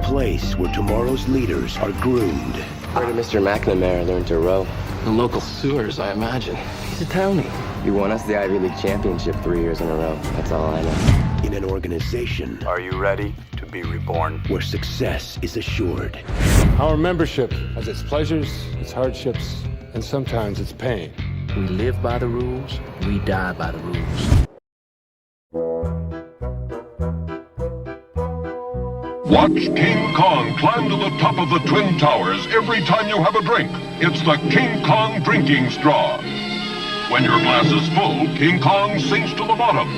place where tomorrow's leaders are groomed. Where did Mr. McNamara learn to row? The local sewers, I imagine. He's a townie. He won us the Ivy League championship 3 years in a row. That's all I know. In an organization Are you ready to be reborn? where success is assured. Our membership has its pleasures, its hardships, and sometimes its pain. We live by the rules, we die by the rules. Watch King Kong climb to the top of the Twin Towers every time you have a drink. It's the King Kong drinking straw. When your glass is full, King Kong sinks to the bottom.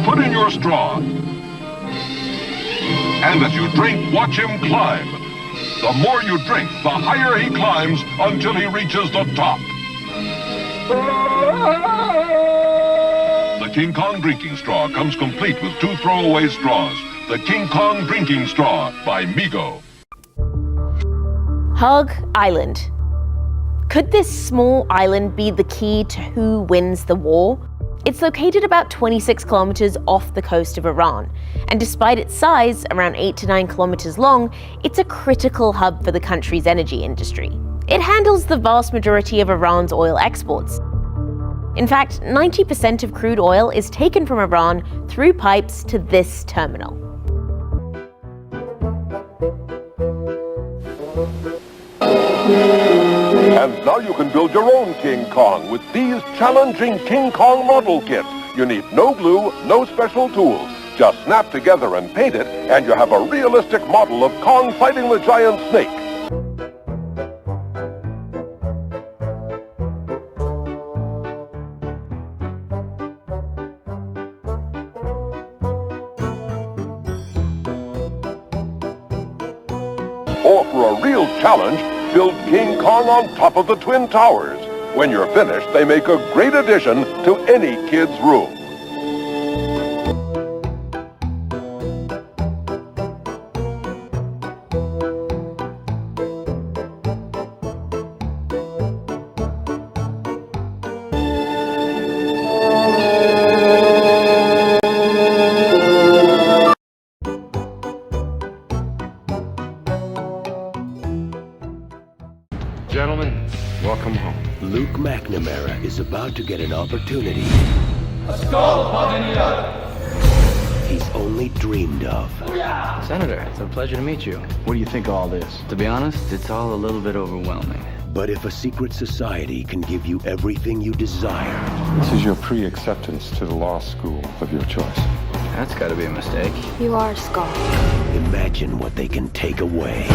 Put in your straw. And as you drink, watch him climb. The more you drink, the higher he climbs until he reaches the top. The King Kong drinking straw comes complete with 2 throwaway straws. The King Kong Drinking Straw by Mego. Hog Island. Could this small island be the key to who wins the war? It's located about 26 kilometers off the coast of Iran, and despite its size, around 8 to 9 kilometers long, it's a critical hub for the country's energy industry. It handles the vast majority of Iran's oil exports. In fact, 90% of crude oil is taken from Iran through pipes to this terminal. And now you can build your own King Kong with these challenging King Kong model kits. You need no glue, no special tools. Just snap together and paint it, and you have a realistic model of Kong fighting the giant snake. Or for a real challenge, build King Kong on top of the Twin Towers. When you're finished, they make a great addition to any kid's room. Gentlemen, welcome home. Luke McNamara is about to get an opportunity he's only dreamed of. Senator, it's a pleasure to meet you. What do you think of all this? To be honest, it's all a little bit overwhelming. But if a secret society can give you everything you desire, This is your pre-acceptance to the law school of your choice. That's gotta be a mistake. You are a skull. imagine what they can take away.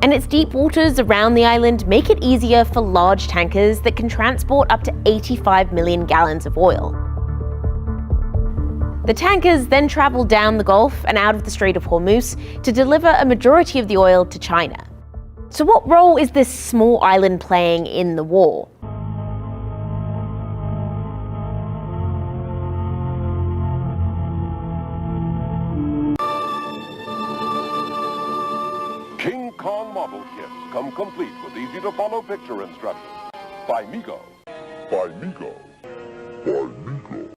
And its deep waters around the island make it easier for large tankers that can transport up to 85 million gallons of oil. The tankers then travel down the Gulf and out of the Strait of Hormuz to deliver a majority of the oil to China. So what role is this small island playing in the war? King Kong model kits come complete with easy-to-follow picture instructions. By Mego. By Mego. By Mego.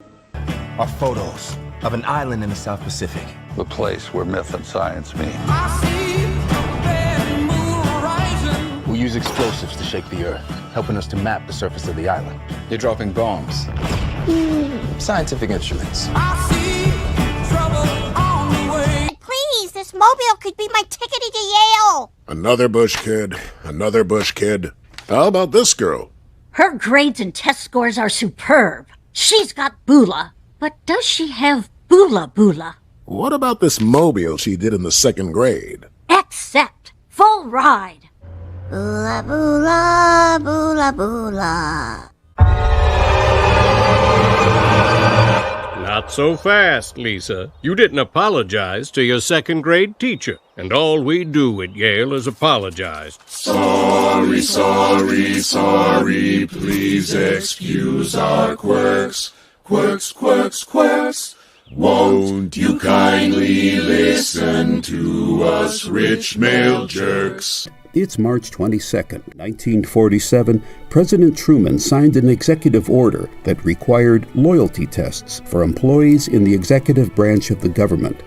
Are photos of an island in the South Pacific. The place where myth and science meet. We use explosives to shake the earth, helping us to map the surface of the island. They're dropping bombs. Scientific instruments. Please, this mobile could be my ticket to Yale. Another Bush kid. Another Bush kid. How about this girl? Her grades and test scores are superb. She's got Bula. But does she have Bula? What about this mobile she did in the 2nd grade? Accept. Full ride. Bula, bula, bula, bula. Not so fast, Lisa. You didn't apologize to your 2nd grade teacher. And all we do at Yale is apologize. Sorry, sorry, sorry, please excuse our quirks. Quirks, quirks, quirks. Won't you kindly listen to us rich male jerks? It's March 22, 1947. President Truman signed an executive order that required loyalty tests for employees in the executive branch of the government.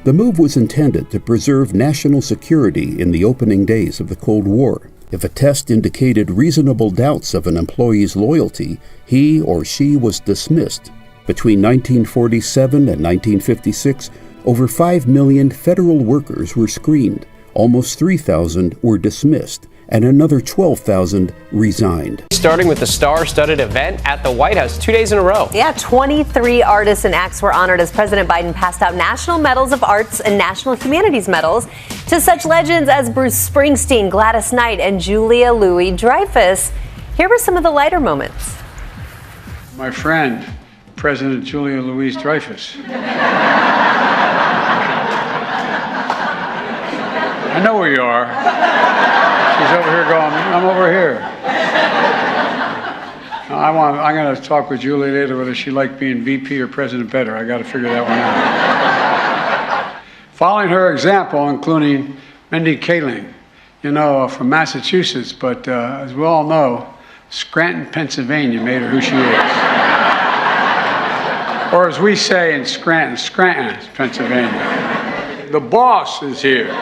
The move was intended to preserve national security in the opening days of the Cold War. If a test indicated reasonable doubts of an employee's loyalty, he or she was dismissed. Between 1947 and 1956, over 5 million federal workers were screened. Almost 3,000 were dismissed, and another 12,000 resigned. Starting with the star-studded event at the White House 2 days in a row. Yeah, 23 artists and acts were honored as President Biden passed out National Medals of Arts and National Humanities Medals to such legends as Bruce Springsteen, Gladys Knight, and Julia Louis-Dreyfus. Here were some of the lighter moments. My friend, President Julia Louis-Dreyfus. I know where you are. She's over here going, I'm over here. I'm going to talk with Julie later whether she liked being VP or president better. I got to figure that one out. Following her example, including Mindy Kaling, from Massachusetts, but as we all know, Scranton, Pennsylvania made her who she is. Or as we say in Scranton, Pennsylvania. The boss is here.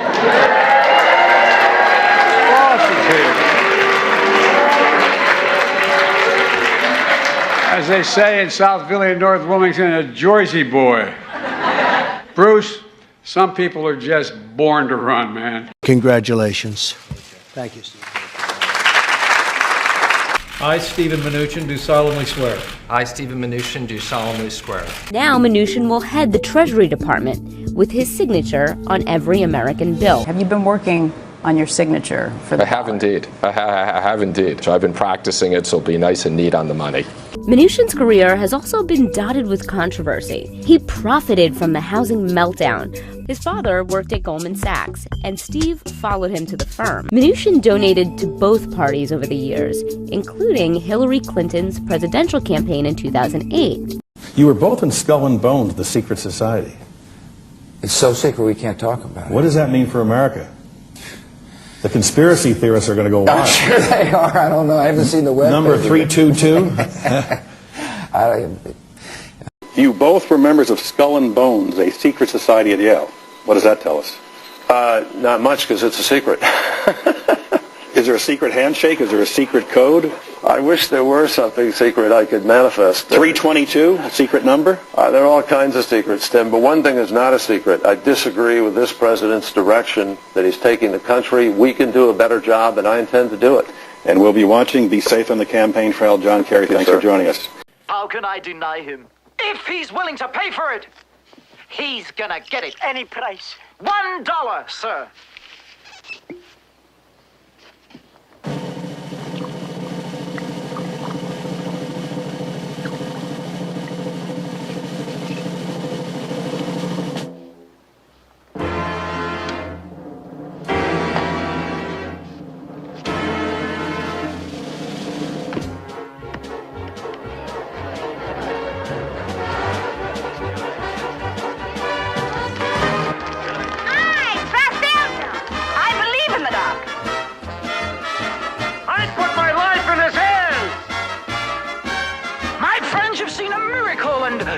As they say in South Philly and North Wilmington, a Jersey boy. Bruce, some people are just born to run, man. Congratulations. Thank you, Steve. I, Stephen Mnuchin, do solemnly swear. I, Stephen Mnuchin, do solemnly swear. Now Mnuchin will head the Treasury Department with his signature on every American bill. Have you been working on your signature for the I have indeed. I have indeed. So I've been practicing it, so it'll be nice and neat on the money. Mnuchin's career has also been dotted with controversy. He profited from the housing meltdown. His father worked at Goldman Sachs, and Steve followed him to the firm. Mnuchin donated to both parties over the years, including Hillary Clinton's presidential campaign in 2008. You were both in Skull and Bones, the secret society. It's so secret we can't talk about it. What does that mean for America? The conspiracy theorists are going to go wild. I'm sure they are. I don't know. I haven't seen the web. Number 322? You both were members of Skull and Bones, a secret society at Yale. What does that tell us? Not much, because it's a secret. Is there a secret handshake? Is there a secret code? I wish there were something secret I could manifest. 322, a secret number? There are all kinds of secrets, Tim, but one thing is not a secret. I disagree with this president's direction that he's taking the country. We can do a better job, and I intend to do it. And we'll be watching. Be safe on the campaign trail. John Kerry, thanks for joining us. How can I deny him? If he's willing to pay for it, he's gonna get it. Any price. $1, sir.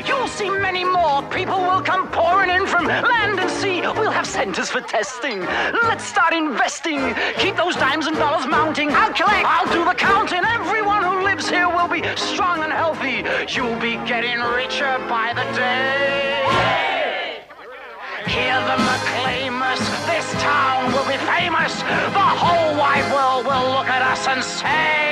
You'll see many more. People will come pouring in from land and sea. We'll have centers for testing. Let's start investing. Keep those dimes and dollars mounting. I'll collect. I'll do the counting. Everyone who lives here will be strong and healthy. You'll be getting richer by the day. Hear them acclaim us. This town will be famous. The whole wide world will look at us and say,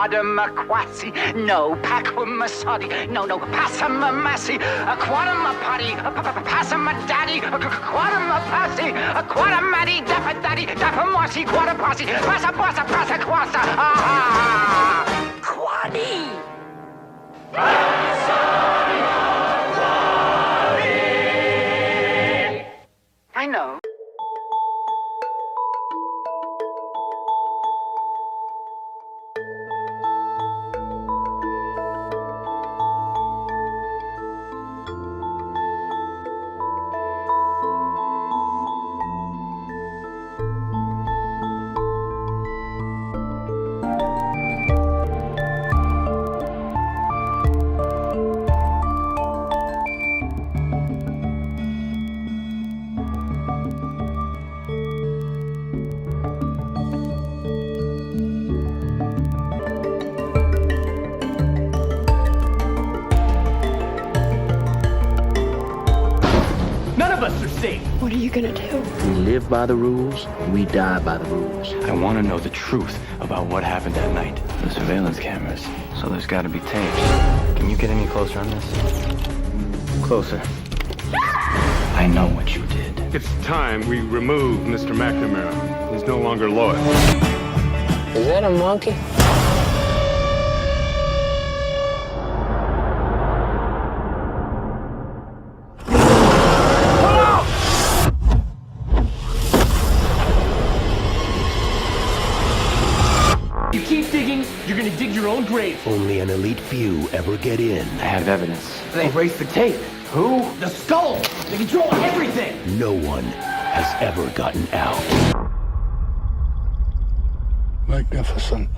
Maquasi, no, Paquamasadi, no, Passamamasi, Aquatamapati, Passamadaddy, Aquatamapasi, Aquatamadi, Dapadaddy, Dapamasi, Quatapasi, Passapasa, Passaquasa, Quadi. I know. gonna do? We live by the rules, we die by the rules. I want to know the truth about what happened that night. The surveillance cameras, so there's got to be tapes. Can you get any closer on this? Closer. I know what you did. It's time we remove Mr. McNamara. He's no longer loyal. Is that a monkey? You keep digging, you're gonna dig your own grave. Only an elite few ever get in. I have evidence. They erased the tape. Who? The skull. They control everything. No one has ever gotten out. Magnificent.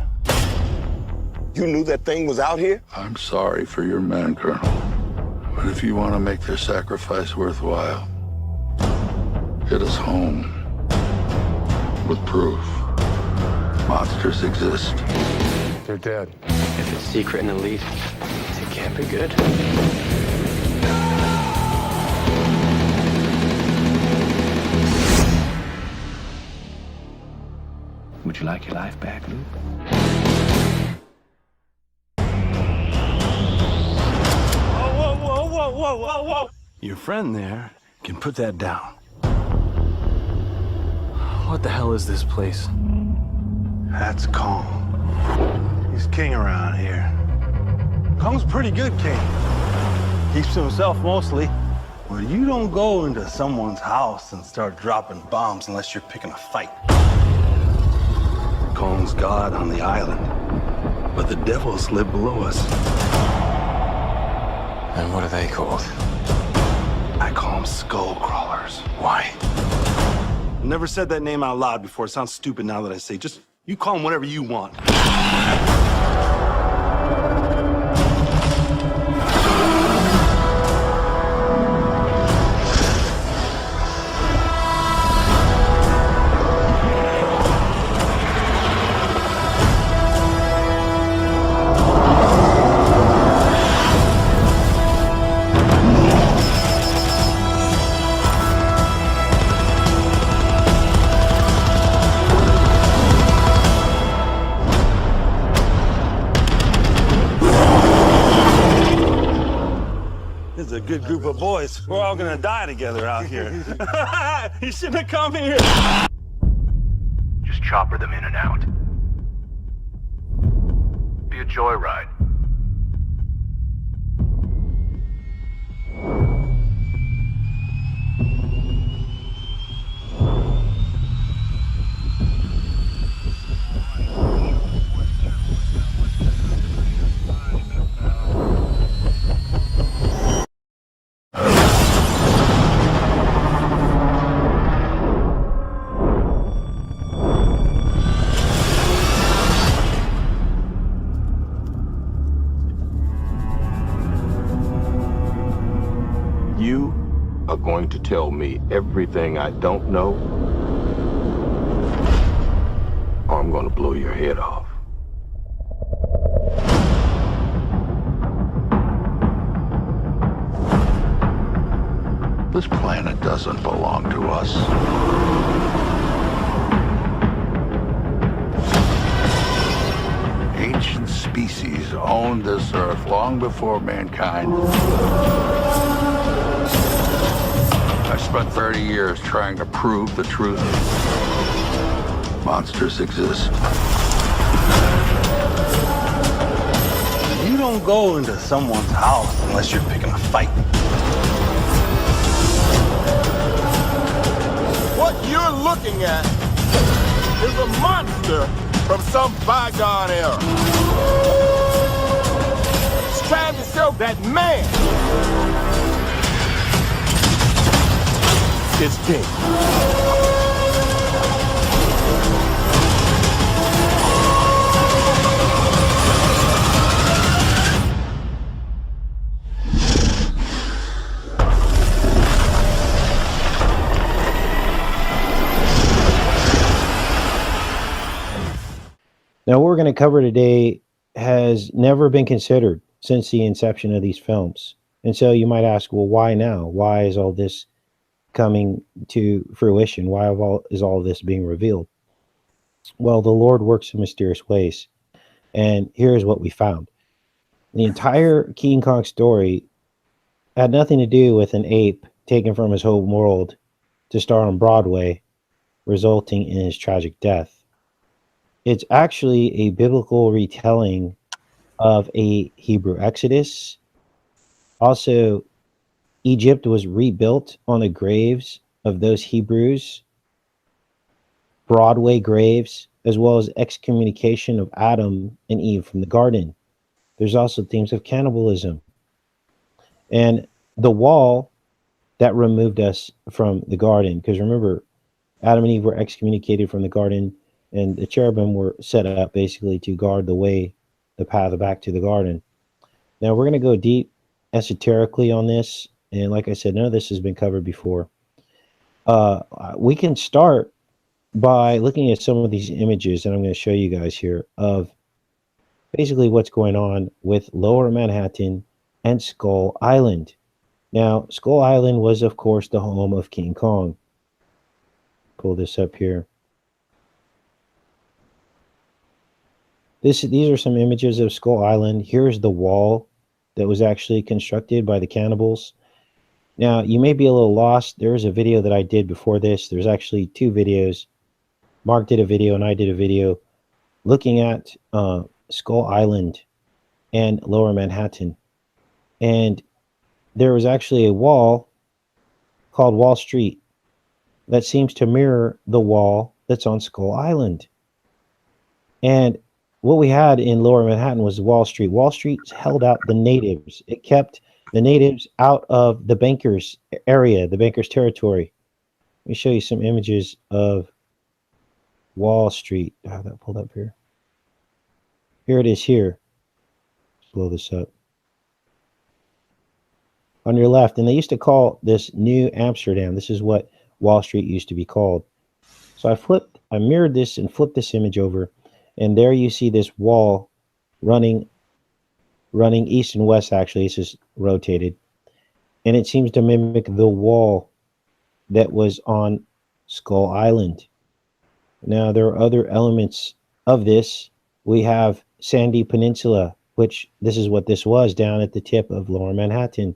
You knew that thing was out here? I'm sorry for your men, Colonel. But if you want to make their sacrifice worthwhile, get us home with proof. Monsters exist. They're dead. If it's secret and elite, it can't be good. Would you like your life back, Luke? Whoa. Your friend there can put that down. What the hell is this place? That's Kong. He's king around here. Kong's a pretty good king. Keeps to himself mostly. Well, you don't go into someone's house and start dropping bombs unless you're picking a fight. Kong's God on the island, but the devils live below us. And what are they called? I call them skull crawlers. Why? Never said that name out loud before. It sounds stupid now that I say. Just, you call them whatever you want. A good group of boys. We're all gonna die together out here. You shouldn't have come here. Just chopper them in and out. Be a joyride. You are going to tell me everything I don't know, or I'm going to blow your head off. This planet doesn't belong to us. Ancient species owned this earth long before mankind. I spent 30 years trying to prove the truth. Monsters exist. You don't go into someone's house unless you're picking a fight. What you're looking at is a monster from some bygone era. It's trying to show that man is king. Now, what we're going to cover today has never been considered since the inception of these films. And so you might ask, well, why now? Why is all this coming to fruition? Why is all this being revealed? Well, the Lord works in mysterious ways. And here's what we found. The entire King Kong story had nothing to do with an ape taken from his home world to star on Broadway, resulting in his tragic death. It's actually a biblical retelling of a Hebrew exodus. Also, Egypt was rebuilt on the graves of those Hebrews, Broadway graves, as well as excommunication of Adam and Eve from the garden. There's also themes of cannibalism. And the wall that removed us from the garden, because remember, Adam and Eve were excommunicated from the garden, and the cherubim were set up basically to guard the path back to the garden. Now, we're going to go deep esoterically on this. And like I said, none of this has been covered before. We can start by looking at some of these images that I'm going to show you guys here of basically what's going on with Lower Manhattan and Skull Island. Now, Skull Island was, of course, the home of King Kong. Pull this up here. These are some images of Skull Island. Here's the wall that was actually constructed by the cannibals. Now, you may be a little lost. There is a video that I did before this. There's actually two videos. Mark did a video and I did a video looking at Skull Island and Lower Manhattan. And there was actually a wall called Wall Street that seems to mirror the wall that's on Skull Island. And what we had in Lower Manhattan was Wall Street. Wall Street held out the natives. It kept the natives out of the bankers' area, the bankers' territory. Let me show you some images of Wall Street. I have that pulled up here. Here it is here. Let's blow this up. On your left, and they used to call this New Amsterdam. This is what Wall Street used to be called. So I mirrored this and flipped this image over, and there you see this wall running east and west. Actually, it's just rotated, and it seems to mimic the wall that was on Skull Island. Now, there are other elements of this. We have Sandy Peninsula, which this is what this was down at the tip of Lower Manhattan.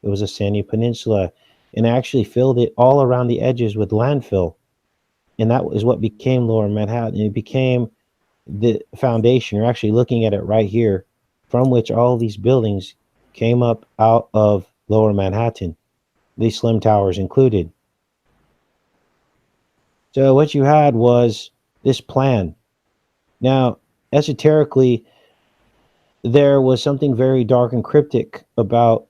It was a sandy peninsula, and actually filled it all around the edges with landfill. And that is what became Lower Manhattan. It became the foundation. You're actually looking at it right here, from which all these buildings came up out of Lower Manhattan, these slim towers included. So what you had was this plan. Now, esoterically, there was something very dark and cryptic about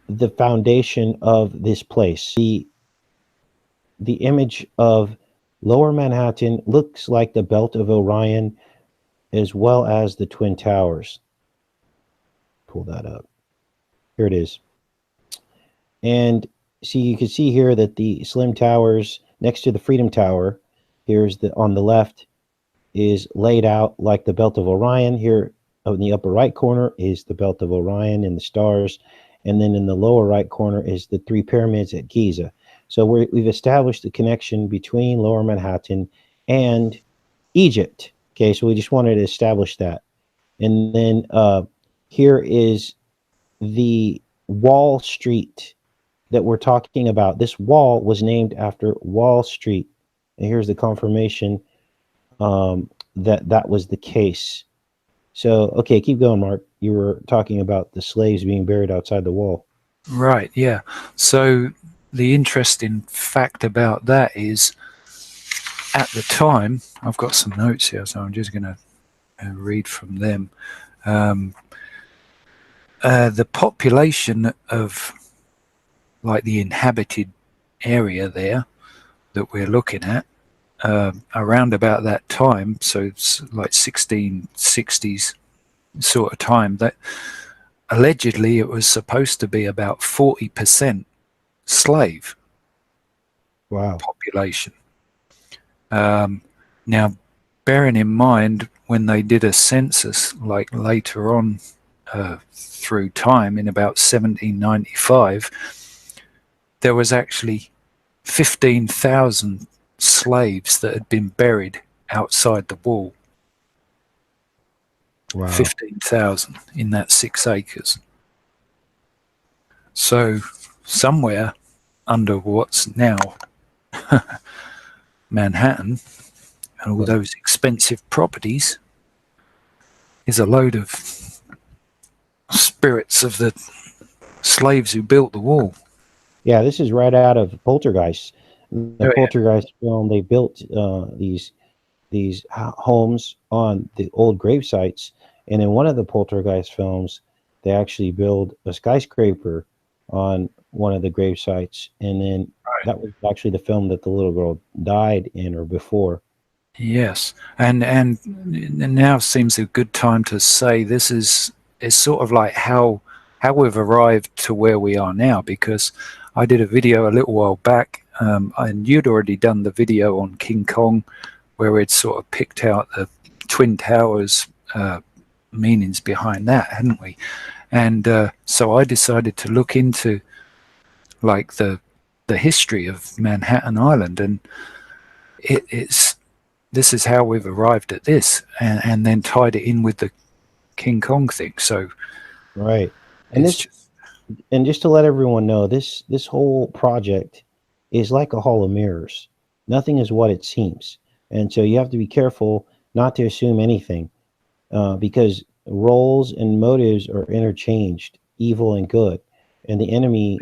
the foundation of this place. The image of Lower Manhattan looks like the Belt of Orion, as well as the Twin Towers. Pull that up. Here it is. And see, you can see here that the slim towers next to the Freedom Tower, here's on the left, is laid out like the Belt of Orion. Here in the upper right corner is the Belt of Orion and the stars. And then in the lower right corner is the three pyramids at Giza. So we've established the connection between Lower Manhattan and Egypt. Okay, so we just wanted to establish that. And then here is the Wall Street that we're talking about. This wall was named after Wall Street. And here's the confirmation that was the case. So, okay, keep going, Mark. You were talking about the slaves being buried outside the wall. Right, yeah. So the interesting fact about that is, at the time, I've got some notes here, so I'm just going to read from them. The population of, like, the inhabited area there that we're looking at, around about that time, so it's like 1660s sort of time, that allegedly it was supposed to be about 40% slave population. Now, bearing in mind when they did a census, like later on through time in about 1795, there was actually 15,000 slaves that had been buried outside the wall. Wow. 15,000 in that 6 acres. So somewhere under what's now Manhattan and all those expensive properties is a load of spirits of the slaves who built the wall. Yeah, this is right out of Poltergeist. The Poltergeist film, they built these homes on the old grave sites, and in one of the Poltergeist films, they actually build a skyscraper on one of the grave sites, and then that was actually the film that the little girl died in or before. Yes, and now seems a good time to say this is sort of like how we've arrived to where we are now, because I did a video a little while back, and you'd already done the video on King Kong, where we'd sort of picked out the Twin Towers meanings behind that, hadn't we? And so I decided to look into like the history of Manhattan Island, and this is how we've arrived at this, and then tied it in with the King Kong thing. So right, and just to let everyone know, this whole project is like a hall of mirrors. Nothing is what it seems, and so you have to be careful not to assume anything, because roles and motives are interchanged, evil and good, and the enemy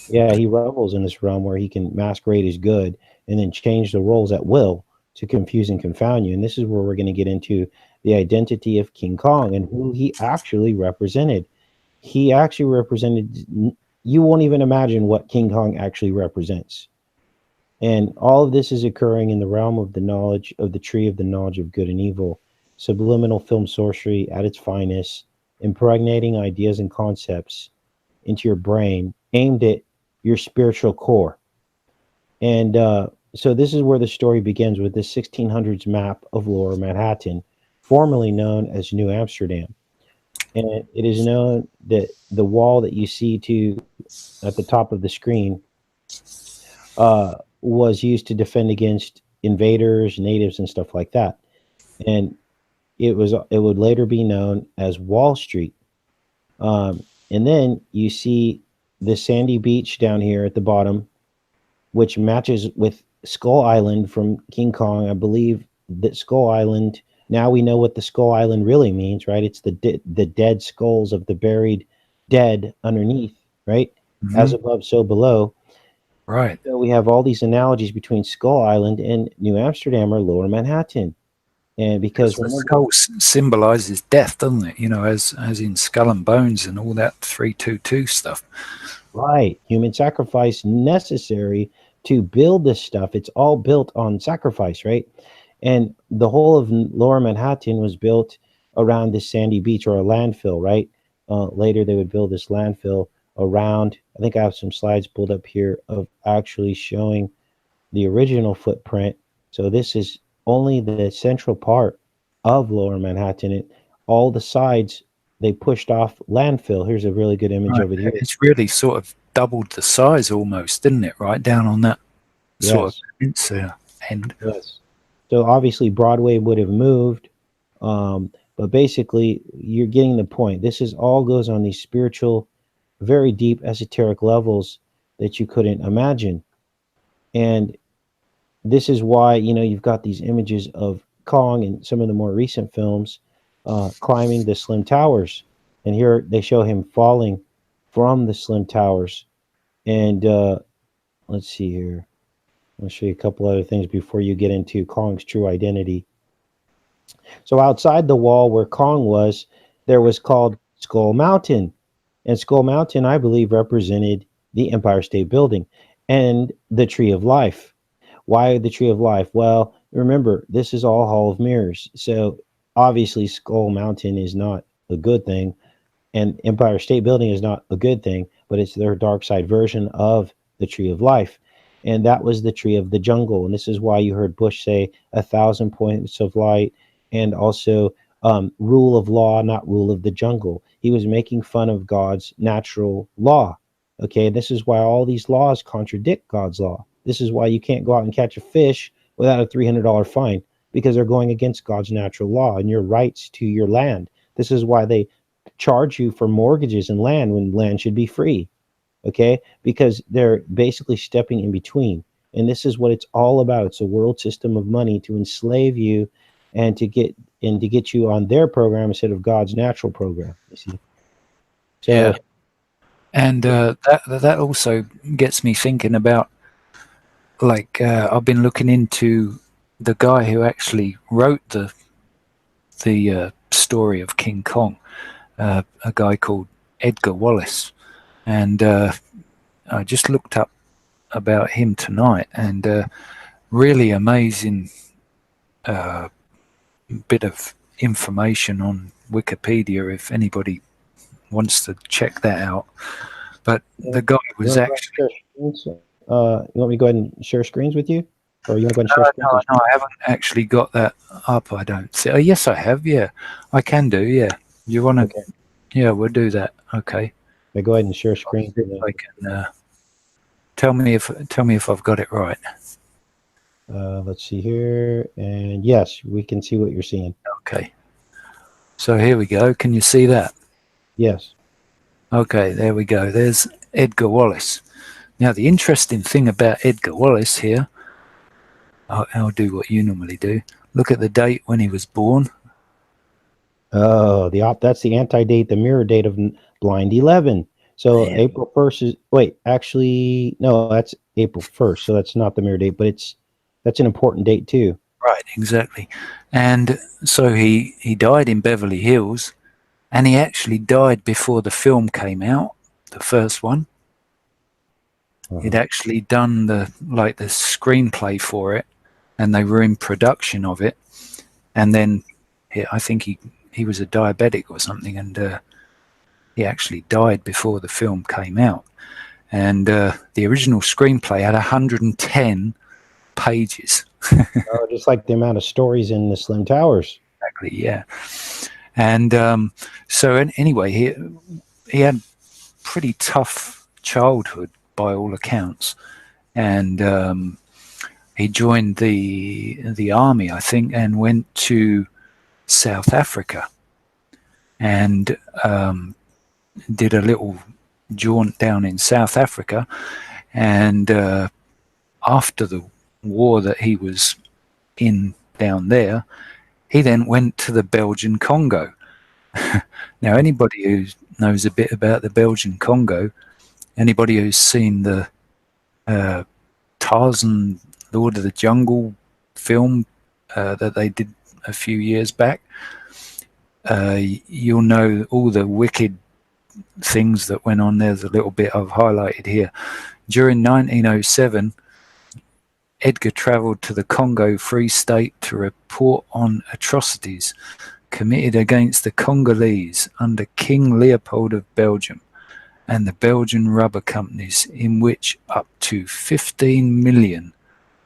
he revels in this realm where he can masquerade as good and then change the roles at will to confuse and confound you. And this is where we're going to get into the identity of King Kong and who he actually represented. He actually represented, you won't even imagine what King Kong actually represents. And all of this is occurring in the realm of the knowledge of the tree of the knowledge of good and evil, subliminal film sorcery at its finest, impregnating ideas and concepts into your brain, aimed at your spiritual core. And so this is where the story begins with this 1600s map of Lower Manhattan, formerly known as New Amsterdam. And it is known that the wall that you see at the top of the screen was used to defend against invaders, natives, and stuff like that. And it would later be known as Wall Street. And then you see the sandy beach down here at the bottom, which matches with Skull Island from King Kong. I believe that Skull Island, now we know what the Skull Island really means, right? It's the dead skulls of the buried dead underneath, right? Mm-hmm. As above, so below. Right. So we have all these analogies between Skull Island and New Amsterdam or Lower Manhattan. And because the skull symbolizes death, doesn't it? You know, as in Skull and Bones and all that 322 stuff. Right. Human sacrifice necessary to build this stuff. It's all built on sacrifice, right? And the whole of Lower Manhattan was built around this sandy beach or a landfill, right? Later they would build this landfill around. I think I have some slides pulled up here of actually showing the original footprint. So this is only the central part of Lower Manhattan. All the sides, they pushed off landfill. Here's a really good image over here. It's really sort of doubled the size almost, didn't it? Right down on that sort of end. Yes. So obviously Broadway would have moved, but basically you're getting the point. This is all goes on these spiritual, very deep esoteric levels that you couldn't imagine. And this is why, you know, you've got these images of Kong in some of the more recent films climbing the Slim Towers. And here they show him falling from the Slim Towers. And let's see here. I'll show you a couple other things before you get into Kong's true identity. So outside the wall where Kong was, there was called Skull Mountain. And Skull Mountain, I believe, represented the Empire State Building and the Tree of Life. Why the Tree of Life? Well, remember, this is all Hall of Mirrors. So obviously Skull Mountain is not a good thing, and Empire State Building is not a good thing, but it's their dark side version of the Tree of Life. And that was the Tree of the Jungle. And this is why you heard Bush say 1,000 points of light, and also rule of law, not rule of the jungle. He was making fun of God's natural law, Okay, this is why all these laws contradict God's law. This is why you can't go out and catch a fish without a $300 fine, because they're going against God's natural law and your rights to your land. This is why they charge you for mortgages and land when land should be free. Okay, because they're basically stepping in between. And this is what it's all about. It's a world system of money to enslave you and to get you on their program instead of God's natural program. You see? So, yeah. And that also gets me thinking about, like, I've been looking into the guy who actually wrote the story of King Kong, a guy called Edgar Wallace, and I just looked up about him tonight, and really amazing bit of information on Wikipedia if anybody wants to check that out. But the guy was actually... you want me to go ahead and share screens with you? Or you want to go ahead and share screens? No, I haven't actually got that up, I don't see. Oh, yes, I have, yeah. I can do, yeah. You want to... Okay. Yeah, we'll do that. Okay. Go ahead and share screen. I can... Tell me if I've got it right. Let's see here. And yes, we can see what you're seeing. Okay. So here we go. Can you see that? Yes. Okay, there we go. There's Edgar Wallace. Now, the interesting thing about Edgar Wallace here, I'll do what you normally do. Look at the date when he was born. Oh, that's the anti-date, the mirror date of blind 11. So yeah. April 1st is, wait, actually, no, that's April 1st. So that's not the mirror date, but that's an important date too. Right, exactly. And so he died in Beverly Hills, and he actually died before the film came out, the first one. He'd actually done the screenplay for it, and they were in production of it. And then I think he was a diabetic or something, and he actually died before the film came out. And the original screenplay had 110 pages. Just like the amount of stories in the Slim Towers. Exactly, yeah. And so anyway, he had pretty tough childhood by all accounts, and he joined the army, I think, and went to South Africa, and did a little jaunt down in South Africa, and after the war that he was in down there, he then went to the Belgian Congo. Now, anybody who knows a bit about the Belgian Congo, anybody who's seen the Tarzan, Lord of the Jungle film that they did a few years back, you'll know all the wicked things that went on. There's a little bit I've highlighted here. During 1907, Edgar travelled to the Congo Free State to report on atrocities committed against the Congolese under King Leopold of Belgium and the Belgian rubber companies, in which up to 15 million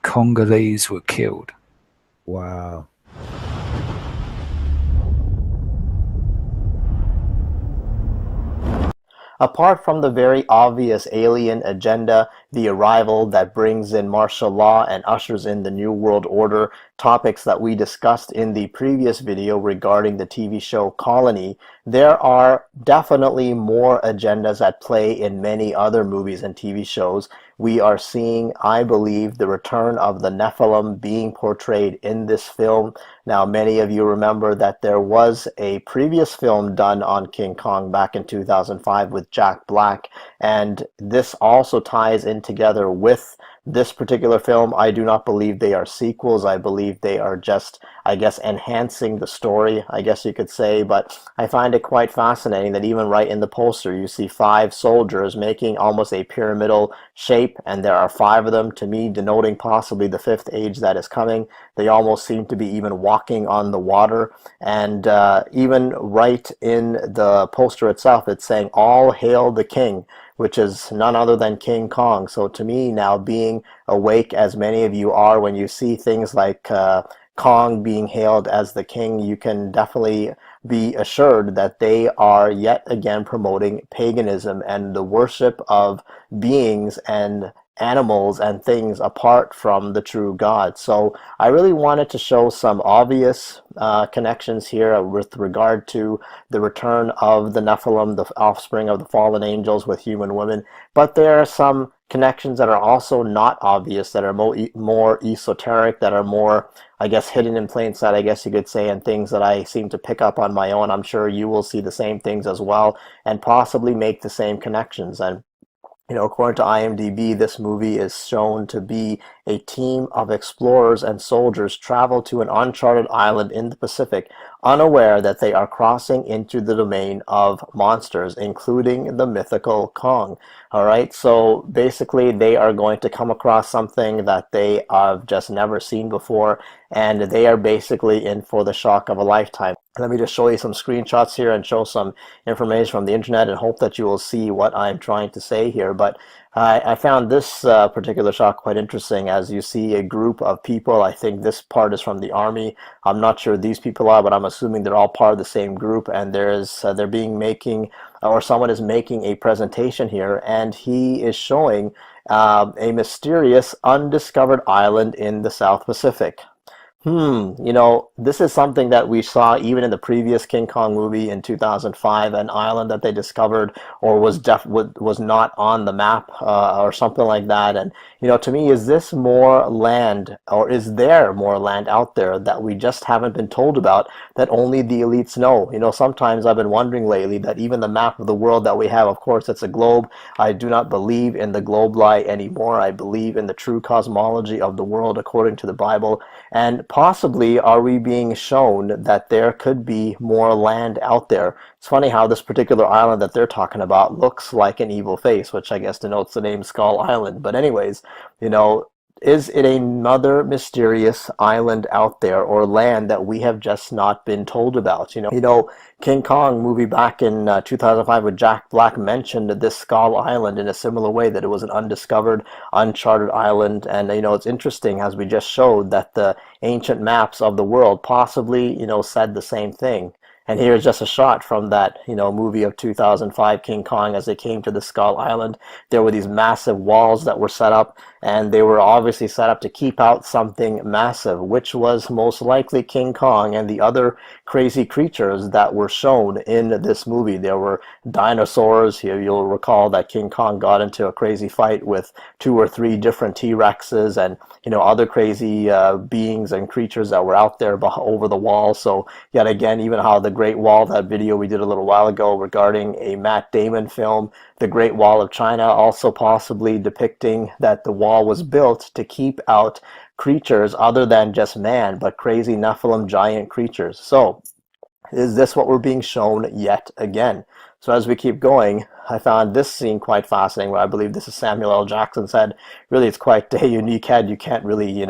Congolese were killed. Wow. Apart from the very obvious alien agenda, the arrival that brings in martial law and ushers in the New World Order, topics that we discussed in the previous video regarding the TV show Colony, there are definitely more agendas at play in many other movies and TV shows. We are seeing, I believe, the return of the Nephilim being portrayed in this film. Now, many of you remember that there was a previous film done on King Kong back in 2005 with Jack Black, and this also ties in together with this particular film. I do not believe they are sequels. I believe they are just, I guess, enhancing the story, I guess you could say. But I find it quite fascinating that even right in the poster, you see 5 soldiers making almost a pyramidal shape, and there are 5 of them, to me denoting possibly the 5th age that is coming. They almost seem to be even walking on the water, and even right in the poster itself, it's saying, "All hail the king," which is none other than King Kong. So to me now, being awake as many of you are, when you see things like Kong being hailed as the king, you can definitely be assured that they are yet again promoting paganism and the worship of beings and animals and things apart from the true God. So I really wanted to show some obvious connections here with regard to the return of the Nephilim, the offspring of the fallen angels with human women. But there are some connections that are also not obvious, that are more esoteric, that are more, I guess, hidden in plain sight, I guess you could say, and things that I seem to pick up on my own. I'm sure you will see the same things as well and possibly make the same connections. And according to IMDb, this movie is shown to be a team of explorers and soldiers travel to an uncharted island in the Pacific, unaware that they are crossing into the domain of monsters, including the mythical Kong. All right, so basically they are going to come across something that they have just never seen before, and they are basically in for the shock of a lifetime. Let me just show you some screenshots here and show some information from the internet and hope that you will see what I'm trying to say here. But I found this particular shot quite interesting. As you see a group of people, I think this part is from the army. I'm not sure who these people are, but I'm assuming they're all part of the same group, and someone is making a presentation here, and he is showing a mysterious undiscovered island in the South Pacific. This is something that we saw even in the previous King Kong movie in 2005, an island that they discovered or was not on the map or something like that. And, to me, is this more land, or is there more land out there that we just haven't been told about, that only the elites know? Sometimes I've been wondering lately that even the map of the world that we have, of course, it's a globe. I do not believe in the globe lie anymore. I believe in the true cosmology of the world according to the Bible. And possibly are we being shown that there could be more land out there? It's funny how this particular island that they're talking about looks like an evil face, which I guess denotes the name Skull Island. But anyways, is it another mysterious island out there or land that we have just not been told about? King Kong movie back in 2005 with Jack Black mentioned this Skull Island in a similar way, that it was an undiscovered, uncharted island. And, it's interesting, as we just showed, that the ancient maps of the world possibly, said the same thing. And here's just a shot from that, movie of 2005, King Kong, as they came to the Skull Island. There were these massive walls that were set up, and they were obviously set up to keep out something massive, which was most likely King Kong and the other crazy creatures that were shown in this movie. There were dinosaurs. You'll recall that King Kong got into a crazy fight with 2 or 3 different T-Rexes and, other crazy beings and creatures that were out there over the wall. So yet again, even how the Great Wall, that video we did a little while ago regarding a Matt Damon film, The Great Wall of China, also possibly depicting that the wall was built to keep out creatures other than just man, but crazy Nephilim giant creatures. So is this what we're being shown yet again? So as we keep going, I found this scene quite fascinating, where I believe this is Samuel L. Jackson said, really, it's quite a unique head. You can't really, you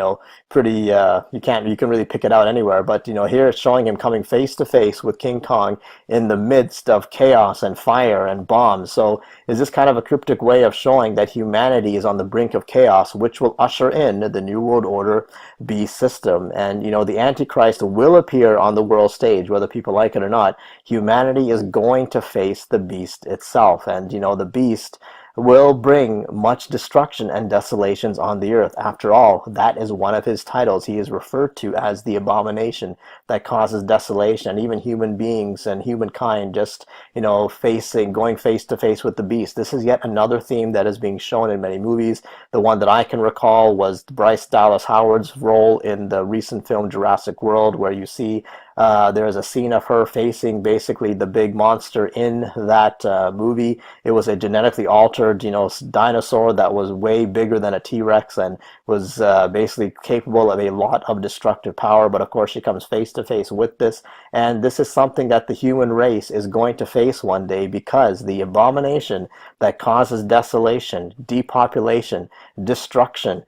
can really pick it out anywhere. But, here it's showing him coming face to face with King Kong in the midst of chaos and fire and bombs. So is this kind of a cryptic way of showing that humanity is on the brink of chaos, which will usher in the New World Order beast system? And, the Antichrist will appear on the world stage, whether people like it or not. Humanity is going to face the beast itself. And, the beast will bring much destruction and desolations on the earth. After all, that is one of his titles. He is referred to as the abomination that causes desolation, and even human beings and humankind just, going face to face with the beast. This is yet another theme that is being shown in many movies. The one that I can recall was Bryce Dallas Howard's role in the recent film Jurassic World, where you see there is a scene of her facing basically the big monster in that movie. It was a genetically altered, dinosaur that was way bigger than a T-Rex and was basically capable of a lot of destructive power. But of course, she comes face to face with this, and this is something that the human race is going to face one day, because the abomination that causes desolation, depopulation, destruction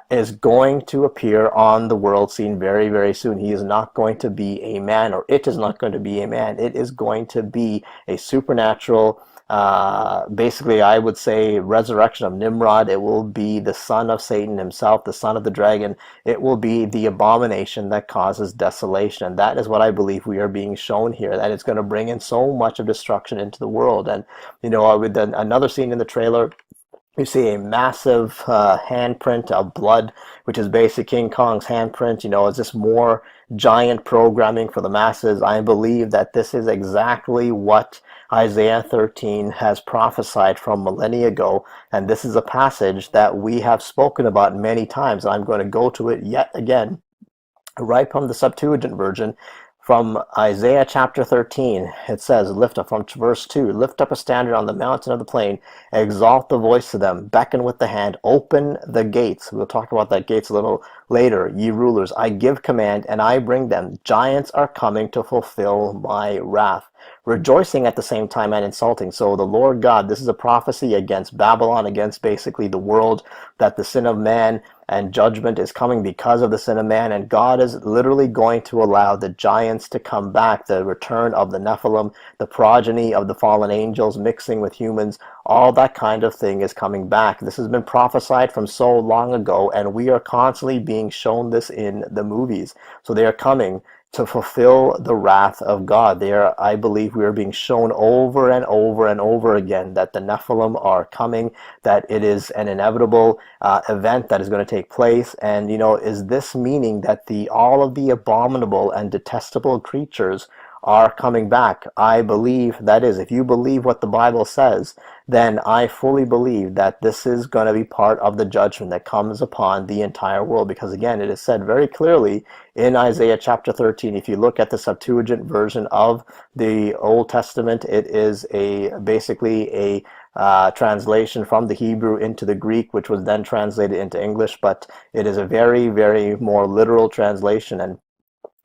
is going to appear on the world scene very, very soon. He is not going to be a man, or it is not going to be a man. It is going to be a supernatural basically, I would say resurrection of Nimrod. It will be the son of Satan himself, the son of the dragon. It will be the abomination that causes desolation. And that is what I believe we are being shown here, that it's going to bring in so much of destruction into the world. And, with another scene in the trailer, you see a massive handprint of blood, which is basically King Kong's handprint. Is this more giant programming for the masses? I believe that this is exactly what Isaiah 13 has prophesied from millennia ago, and this is a passage that we have spoken about many times. I'm going to go to it yet again, right from the Septuagint version. From Isaiah chapter 13, it says, lift up, from verse 2, lift up a standard on the mountain of the plain, exalt the voice to them, beckon with the hand, open the gates. We'll talk about that gates a little later. Ye rulers, I give command, and I bring them. Giants are coming to fulfill my wrath. Rejoicing at the same time and insulting. So the Lord God, this is a prophecy against Babylon, against basically the world, that the sin of man and judgment is coming because of the sin of man, and God is literally going to allow the giants to come back, the return of the Nephilim, the progeny of the fallen angels mixing with humans, all that kind of thing is coming back. This has been prophesied from so long ago, and we are constantly being shown this in the movies. So they are coming to fulfill the wrath of God. I believe we are being shown over and over and over again that the Nephilim are coming, that it is an inevitable event that is going to take place. And, is this meaning that all of the abominable and detestable creatures are coming back? I believe that is. If you believe what the Bible says, then I fully believe that this is going to be part of the judgment that comes upon the entire world. Because again, it is said very clearly in Isaiah chapter 13. If you look at the Septuagint version of the Old Testament, it is basically a translation from the Hebrew into the Greek, which was then translated into English. But it is a very, very more literal translation. And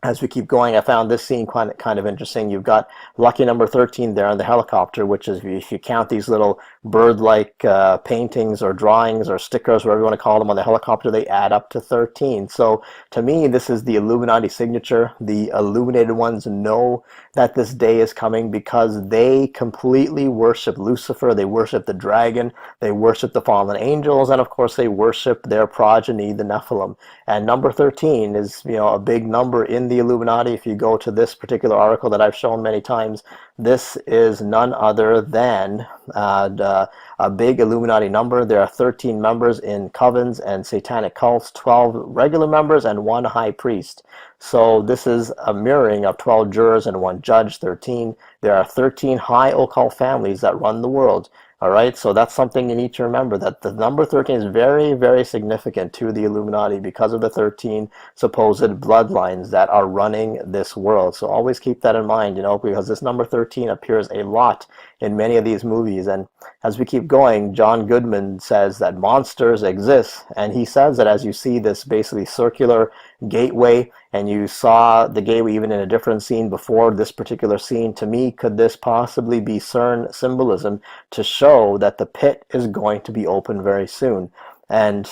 as we keep going, I found this scene kind of interesting. You've got lucky number 13 there on the helicopter, which is, if you count these little bird-like paintings or drawings or stickers, whatever you want to call them, on the helicopter, they add up to 13. So to me, this is the Illuminati signature. The illuminated ones know that this day is coming because they completely worship Lucifer, they worship the dragon, they worship the fallen angels, and of course they worship their progeny, the Nephilim. And number 13 is, a big number in the Illuminati. If you go to this particular article that I've shown many times, this is none other than a big Illuminati number. There are 13 members in covens and satanic cults, 12 regular members, and 1 high priest. So this is a mirroring of 12 jurors and 1 judge, 13. There are 13 high occult families that run the world. All right, so that's something you need to remember, that the number 13 is very, very significant to the Illuminati because of the 13 supposed bloodlines that are running this world. So always keep that in mind, because this number 13 appears a lot in many of these movies. And as we keep going, John Goodman says that monsters exist, and he says that as you see this basically circular gateway, and you saw the gateway even in a different scene before this particular scene, to me, could this possibly be CERN symbolism to show that the pit is going to be open very soon? And,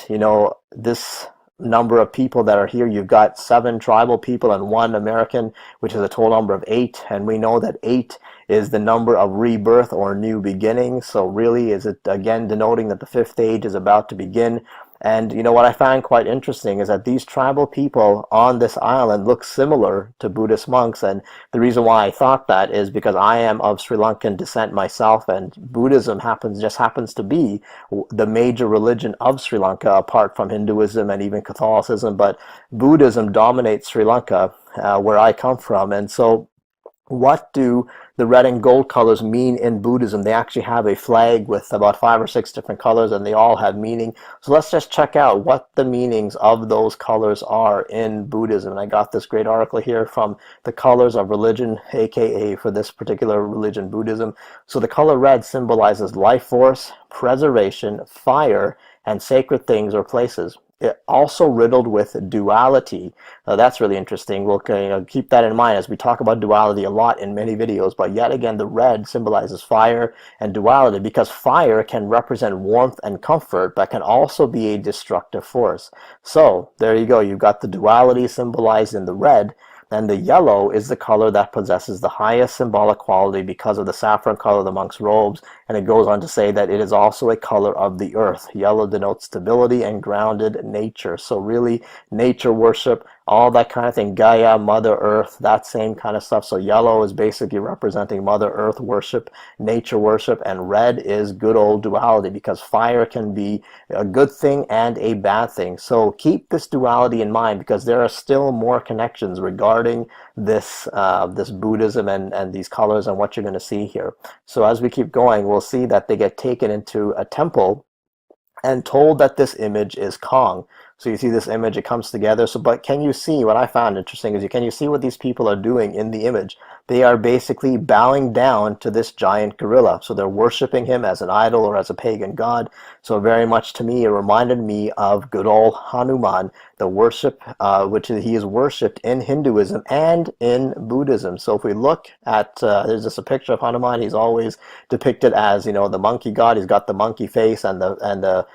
this number of people that are here, you've got 7 tribal people and 1 American, which is a total number of 8, and we know that 8 is the number of rebirth or new beginning. So really, is it again denoting that the 5th age is about to begin? And what I find quite interesting is that these tribal people on this island look similar to Buddhist monks. And the reason why I thought that is because I am of Sri Lankan descent myself, and Buddhism just happens to be the major religion of Sri Lanka, apart from Hinduism and even Catholicism. But Buddhism dominates Sri Lanka, where I come from. And so what do the red and gold colors mean in Buddhism? They actually have a flag with about 5 or 6 different colors, and they all have meaning. So let's just check out what the meanings of those colors are in Buddhism. And I got this great article here from The Colors of Religion, aka for this particular religion, Buddhism. So the color red symbolizes life force, preservation, fire, and sacred things or places. It also riddled with duality. That's really interesting. We'll keep that in mind as we talk about duality a lot in many videos. But yet again, the red symbolizes fire and duality, because fire can represent warmth and comfort, but can also be a destructive force. So there you go. You've got the duality symbolized in the red. And the yellow is the color that possesses the highest symbolic quality because of the saffron color of the monk's robes And it goes on to say that it is also a color of the earth. Yellow denotes stability and grounded nature. So really, nature worship, all that kind of thing, Gaia, Mother Earth, that same kind of stuff. So yellow is basically representing Mother Earth worship, nature worship, and red is good old duality, because fire can be a good thing and a bad thing. So keep this duality in mind, because there are still more connections regarding this this Buddhism and these colors and what you're going to see here. So as we keep going, we'll see that they get taken into a temple and told that this image is Kong. So you see this image, it comes together. So, but can you see, what I found interesting is, can you see what these people are doing in the image? They are basically bowing down to this giant gorilla. So they're worshiping him as an idol or as a pagan god. So very much to me, it reminded me of good old Hanuman, the worship, which he is worshipped in Hinduism and in Buddhism. So if we look at, there's just a picture of Hanuman. He's always depicted as, the monkey god. He's got the monkey face and the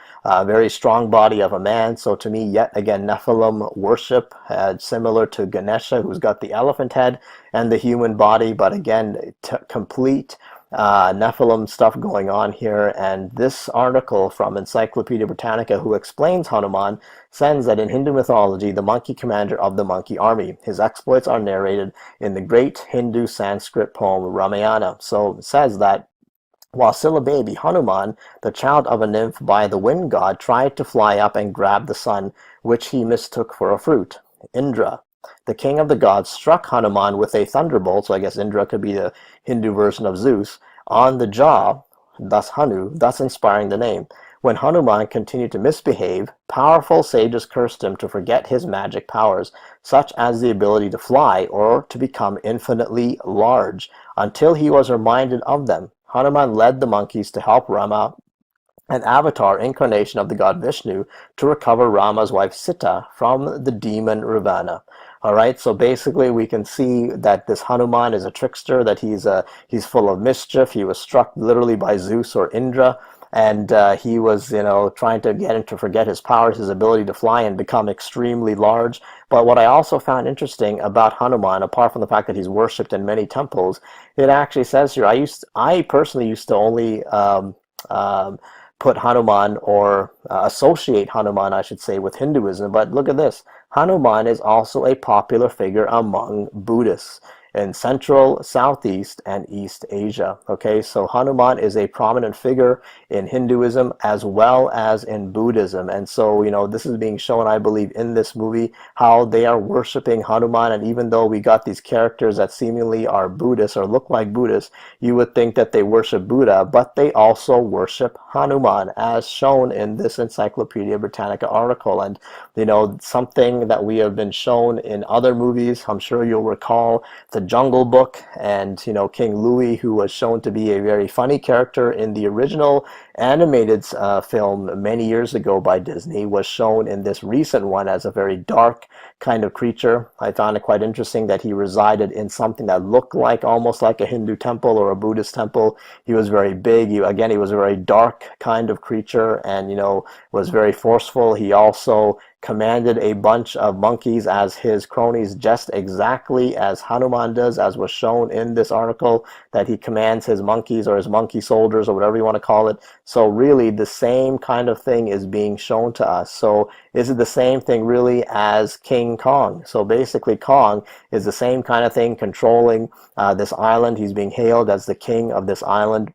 very strong body of a man. So to me, yet again, Nephilim worship, similar to Ganesha, who's got the elephant head and the human body, but again, complete Nephilim stuff going on here. And this article from Encyclopedia Britannica, who explains Hanuman, says that in Hindu mythology, the monkey commander of the monkey army. His exploits are narrated in the great Hindu Sanskrit poem Ramayana. So it says that while still a baby, Hanuman, the child of a nymph by the wind god, tried to fly up and grab the sun, which he mistook for a fruit. Indra, the king of the gods, struck Hanuman with a thunderbolt, so I guess Indra could be the Hindu version of Zeus, on the jaw, thus Hanu, thus inspiring the name. When Hanuman continued to misbehave, powerful sages cursed him to forget his magic powers, such as the ability to fly or to become infinitely large, until he was reminded of them. Hanuman led the monkeys to help Rama, an avatar incarnation of the god Vishnu, to recover Rama's wife Sita from the demon Ravana. All right, so basically we can see that this Hanuman is a trickster, that he's full of mischief. He was struck literally by Zeus or Indra, and he was, trying to get him to forget his powers, his ability to fly and become extremely large. But what I also found interesting about Hanuman, apart from the fact that he's worshipped in many temples, it actually says here, I personally used to only put Hanuman, or associate Hanuman, I should say, with Hinduism. But look at this. Hanuman is also a popular figure among Buddhists in Central, Southeast, and East Asia. Okay, so Hanuman is a prominent figure in Hinduism as well as in Buddhism. And so, this is being shown, I believe, in this movie, how they are worshiping Hanuman. And even though we got these characters that seemingly are Buddhists or look like Buddhists, you would think that they worship Buddha, but they also worship Hanuman, as shown in this Encyclopedia Britannica article. And, something that we have been shown in other movies, I'm sure you'll recall the Jungle Book, and King Louis, who was shown to be a very funny character in the original animated film many years ago by Disney, was shown in this recent one as a very dark kind of creature. I found it quite interesting that he resided in something that looked like almost like a Hindu temple or a Buddhist temple. He was very big. He was a very dark kind of creature, and was very forceful. He also commanded a bunch of monkeys as his cronies, just exactly as Hanuman does, as was shown in this article, that he commands his monkeys or his monkey soldiers or whatever you want to call it. So really the same kind of thing is being shown to us. So is it the same thing really as King Kong? So basically Kong is the same kind of thing, controlling this island. He's being hailed as the king of this island.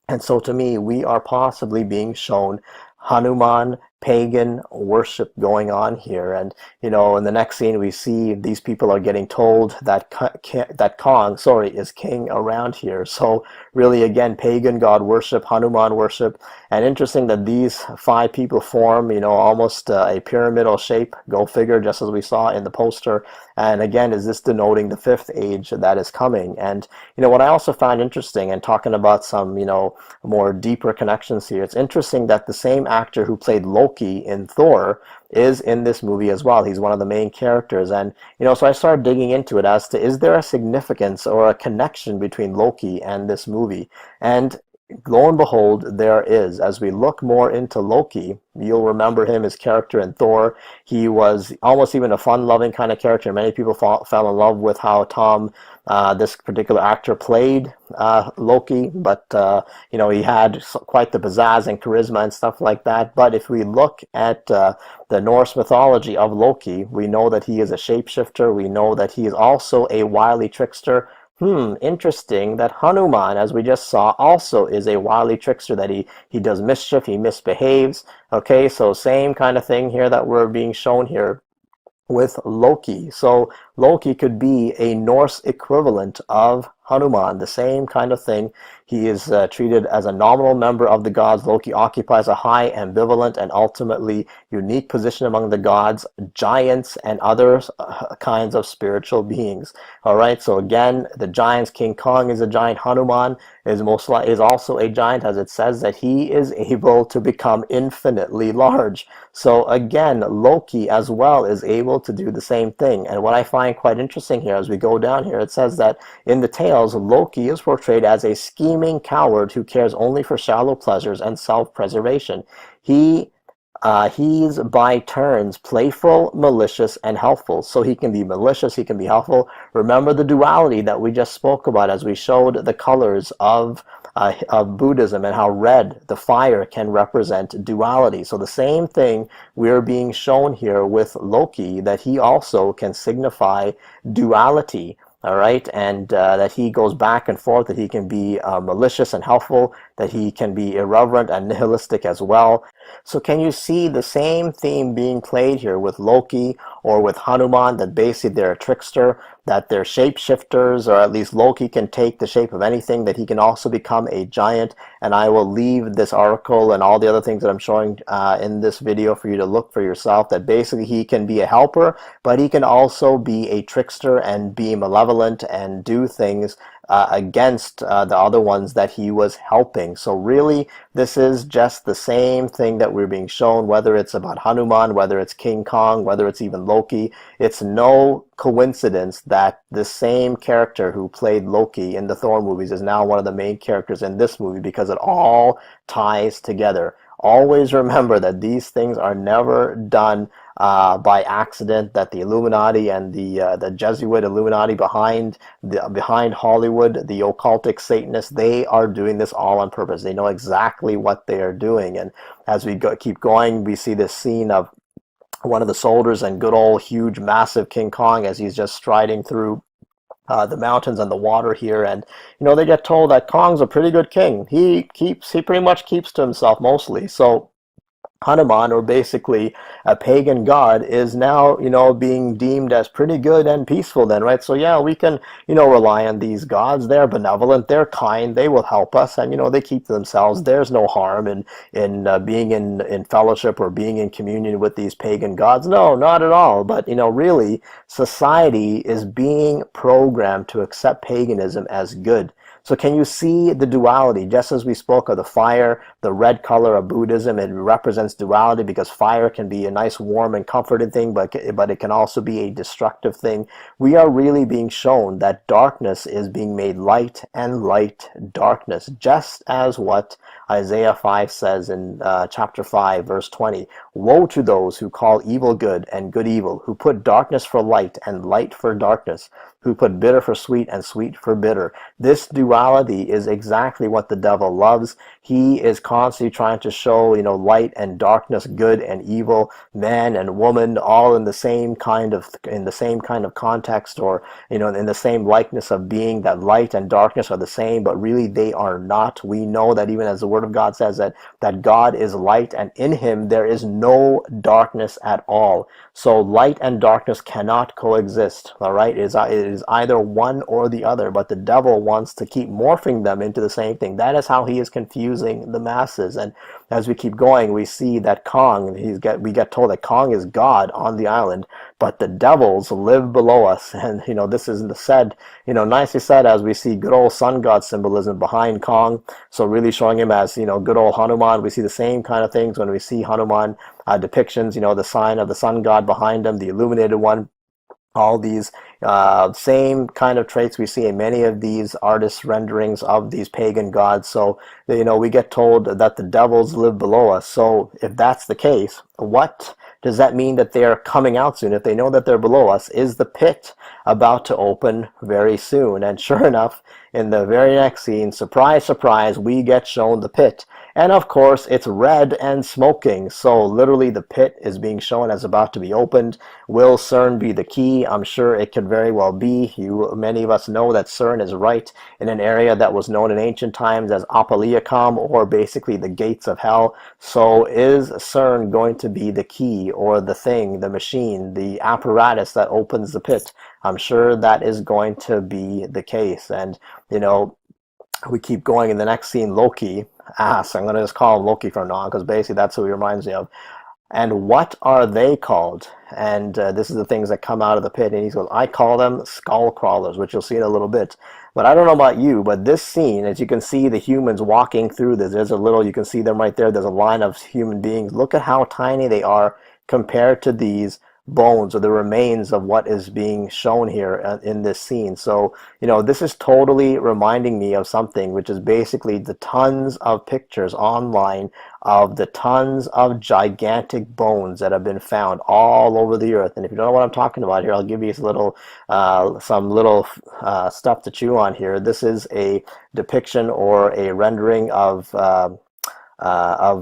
And so to me, we are possibly being shown Hanuman pagan worship going on here. And in the next scene we see these people are getting told that Kong is king around here. So really, again, pagan god worship, Hanuman worship. And interesting that these 5 people form almost a pyramidal shape, go figure, just as we saw in the poster. And again, is this denoting the 5th age that is coming? And what I also found interesting, and talking about some more deeper connections here, it's interesting that the same actor who played Loki in Thor is in this movie as well. He's one of the main characters. And so I started digging into it as to, is there a significance or a connection between Loki and this movie? And lo and behold, there is. As we look more into Loki, you'll remember him, his character in Thor. He was almost even a fun-loving kind of character. Many people fell in love with how this particular actor played Loki, but he had quite the pizzazz and charisma and stuff like that. But if we look at the Norse mythology of Loki, we know that he is a shapeshifter. We know that he is also a wily trickster. Interesting that Hanuman, as we just saw, also is a wily trickster, that he does mischief, he misbehaves. Okay, so same kind of thing here that we're being shown here with Loki. So Loki could be a Norse equivalent of Hanuman, the same kind of thing. He is treated as a nominal member of the gods. Loki occupies a high, ambivalent, and ultimately unique position among the gods, giants, and other kinds of spiritual beings. All right, so again, the giants, King Kong is a giant. Hanuman is also a giant, as it says that he is able to become infinitely large. So again, Loki as well is able to do the same thing. And what I find quite interesting here, as we go down here, it says that in the tales, Loki is portrayed as a scheming coward who cares only for shallow pleasures and self-preservation. He's by turns playful, malicious, and helpful. So he can be malicious, he can be helpful. Remember the duality that we just spoke about as we showed the colors of Buddhism, and how red, the fire, can represent duality. So the same thing we're being shown here with Loki, that he also can signify duality. All right, and that he goes back and forth, that he can be malicious and helpful, that he can be irreverent and nihilistic as well. So can you see the same theme being played here with Loki or with Hanuman, that basically they're a trickster, that they're shapeshifters, or at least Loki can take the shape of anything, that he can also become a giant. And I will leave this article and all the other things that I'm showing in this video for you to look for yourself, that basically he can be a helper, but he can also be a trickster and be malevolent and do things against the other ones that he was helping. So really, this is just the same thing that we're being shown, whether it's about Hanuman, whether it's King Kong, whether it's even Loki. It's no coincidence that the same character who played Loki in the Thor movies is now one of the main characters in this movie, because it all ties together. Always remember that these things are never done by accident, that the Illuminati and the Jesuit Illuminati behind Hollywood, the occultic Satanists, they are doing this all on purpose. They know exactly what they are doing. And as we keep going, we see this scene of one of the soldiers and good old huge massive King Kong as he's just striding through the mountains and the water here. And they get told that Kong's a pretty good king. He pretty much keeps to himself mostly. So Hanuman, or basically a pagan god, is now, being deemed as pretty good and peaceful then, right? So yeah, we can, rely on these gods. They're benevolent, they're kind, they will help us, and, they keep to themselves. There's no harm in being in fellowship or being in communion with these pagan gods. No, not at all. But, really, society is being programmed to accept paganism as good. So can you see the duality? Just as we spoke of the fire, the red color of Buddhism, it represents duality, because fire can be a nice, warm, and comforting thing, but it can also be a destructive thing. We are really being shown that darkness is being made light, and light darkness, just as what Isaiah 5 says in chapter 5, verse 20. Woe to those who call evil good and good evil, who put darkness for light and light for darkness, who put bitter for sweet and sweet for bitter. This duality is exactly what the devil loves. He is constantly trying to show, light and darkness, good and evil, man and woman, all in the same kind of context, or in the same likeness of being, that light and darkness are the same, but really they are not. We know that even as the Word of God says that God is light, and in Him there is no darkness at all. So light and darkness cannot coexist. All right, it is either one or the other, but the devil wants to keep morphing them into the same thing. That is how he is confusing the masses. And as we keep going, we see that Kong, we get told that Kong is God on the island, but the devils live below us. And this is said, nicely said, as we see good old sun god symbolism behind Kong. So really showing him as good old Hanuman. We see the same kind of things when we see Hanuman depictions, the sign of the sun god behind him, the illuminated one. All these same kind of traits we see in many of these artists' renderings of these pagan gods. So, we get told that the devils live below us. So if that's the case, what does that mean that they are coming out soon? If they know that they're below us, is the pit about to open very soon? And sure enough, in the very next scene, surprise, surprise, we get shown the pit. And of course, it's red and smoking. So literally the pit is being shown as about to be opened. Will CERN be the key? I'm sure it could very well be. Many of us know that CERN is right in an area that was known in ancient times as Apaliacum, or basically the gates of hell. So is CERN going to be the key, or the thing, the machine, the apparatus that opens the pit? I'm sure that is going to be the case. And, we keep going in the next scene. Loki asks, I'm going to just call him Loki from now on, because basically that's who he reminds me of. And what are they called? And this is the things that come out of the pit. And he goes, I call them skull crawlers, which you'll see in a little bit. But I don't know about you, but this scene, as you can see the humans walking through this, you can see them right there. There's a line of human beings. Look at how tiny they are compared to these bones, or the remains of what is being shown here in this scene. So, this is totally reminding me of something, which is basically the tons of pictures online of the tons of gigantic bones that have been found all over the earth. And if you don't know what I'm talking about here, I'll give you some little stuff to chew on here. This is a depiction or a rendering of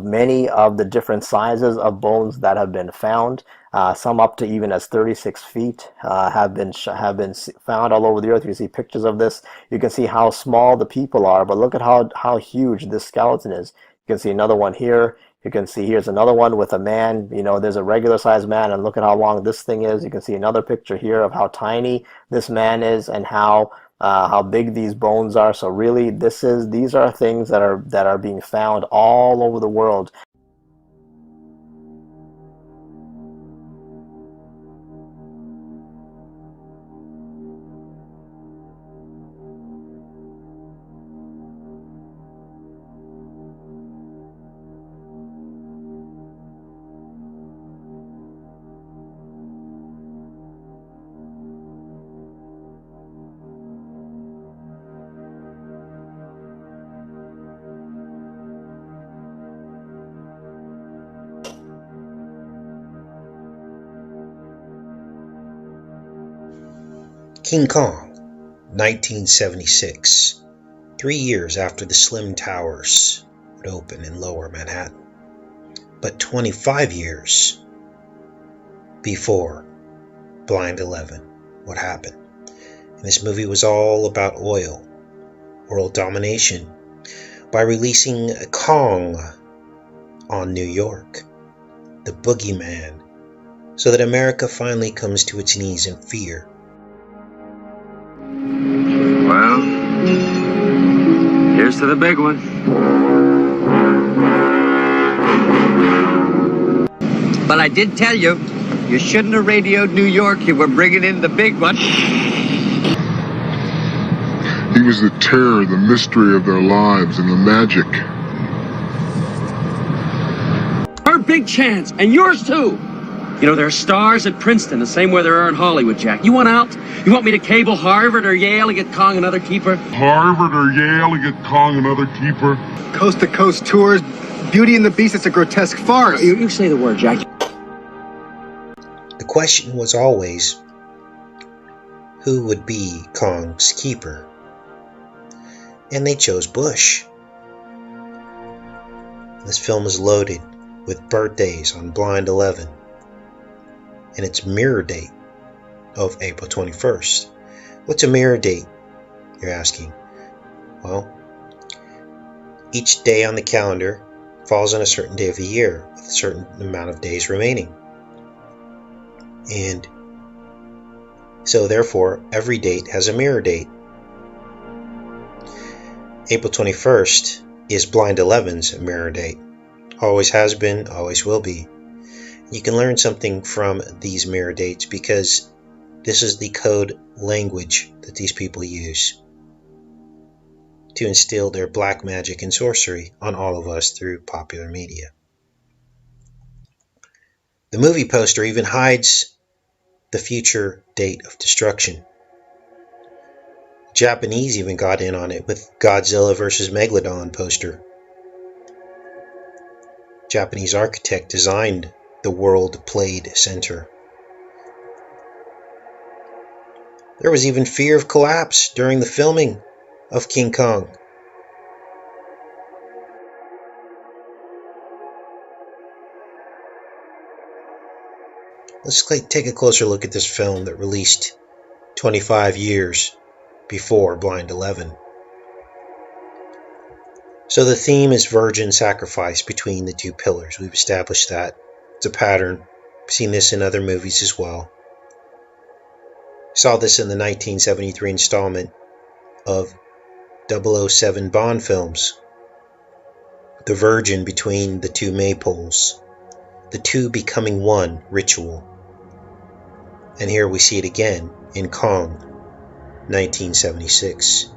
many of the different sizes of bones that have been found. Some up to even as 36 feet have been found all over the earth. You see pictures of this. You can see how small the people are, but look at how huge this skeleton is. You can see another one here. You can see here's another one with a man. There's a regular sized man, and look at how long this thing is. You can see another picture here of how tiny this man is and how big these bones are. So really, these are things that are being found all over the world. King Kong, 1976, 3 years after the Slim Towers would open in Lower Manhattan, but 25 years before Blind 11 would happen. And this movie was all about oil, world domination, by releasing Kong on New York, the boogeyman, so that America finally comes to its knees in fear. Well, here's to the big one. But I did tell you, you shouldn't have radioed New York. You were bringing in the big one. He was the terror, the mystery of their lives, and the magic. Our big chance, and yours too. There are stars at Princeton, the same way there are in Hollywood, Jack. You want out? You want me to cable Harvard or Yale and get Kong another keeper? Harvard or Yale and get Kong another keeper? Coast-to-coast tours, Beauty and the Beast, it's a grotesque farce. You say the word, Jack. The question was always, who would be Kong's keeper? And they chose Bush. This film is loaded with birthdays on Blind 11 and its mirror date of April 21st. What's a mirror date, you're asking? Well, each day on the calendar falls on a certain day of the year with a certain amount of days remaining. And so therefore, every date has a mirror date. April 21st is Blind 11's mirror date. Always has been, always will be. You can learn something from these mirror dates because this is the code language that these people use to instill their black magic and sorcery on all of us through popular media. The movie poster even hides the future date of destruction. The Japanese even got in on it with Godzilla vs. Megalodon poster. Japanese architect designed the World Trade Center. There was even fear of collapse during the filming of King Kong. Let's take a closer look at this film that released 25 years before Blind 11. So the theme is virgin sacrifice between the two pillars. We've established that. It's a pattern. We've seen this in other movies as well. Saw this in the 1973 installment of 007 Bond films. The virgin between the two maypoles. The two becoming one ritual. And here we see it again in Kong, 1976.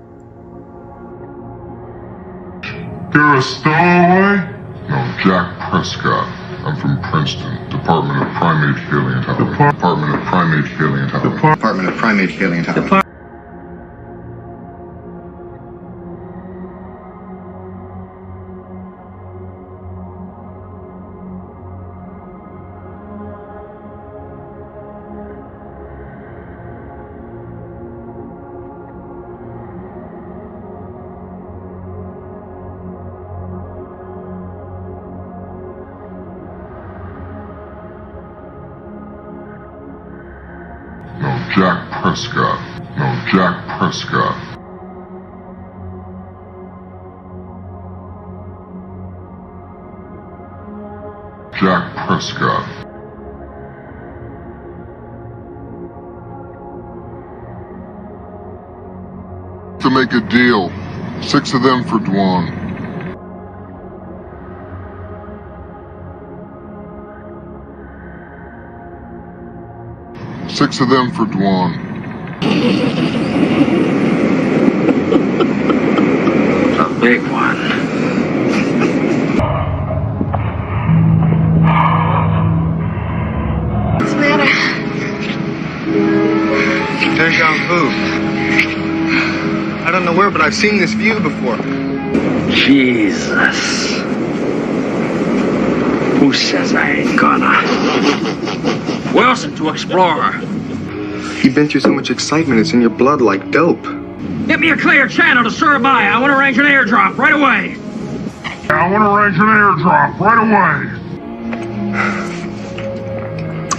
You're a stowaway? No, Jack Prescott. I'm from Princeton, Department of Primate Paleontology. Department of Primate Paleontology. Department of Primate Paleontology. Jack Prescott. No, Jack Prescott. Jack Prescott. To make a deal. 6 of them for Dwan. Six of them for Dwan. A big one. What's the matter? Deja vu. I don't know where, but I've seen this view before. Jesus. Who says I ain't gonna? Wilson to Explorer. You've been through so much excitement, it's in your blood like dope. Get me a clear channel to Surabaya. I want to arrange an airdrop right away. I want to arrange an airdrop right away.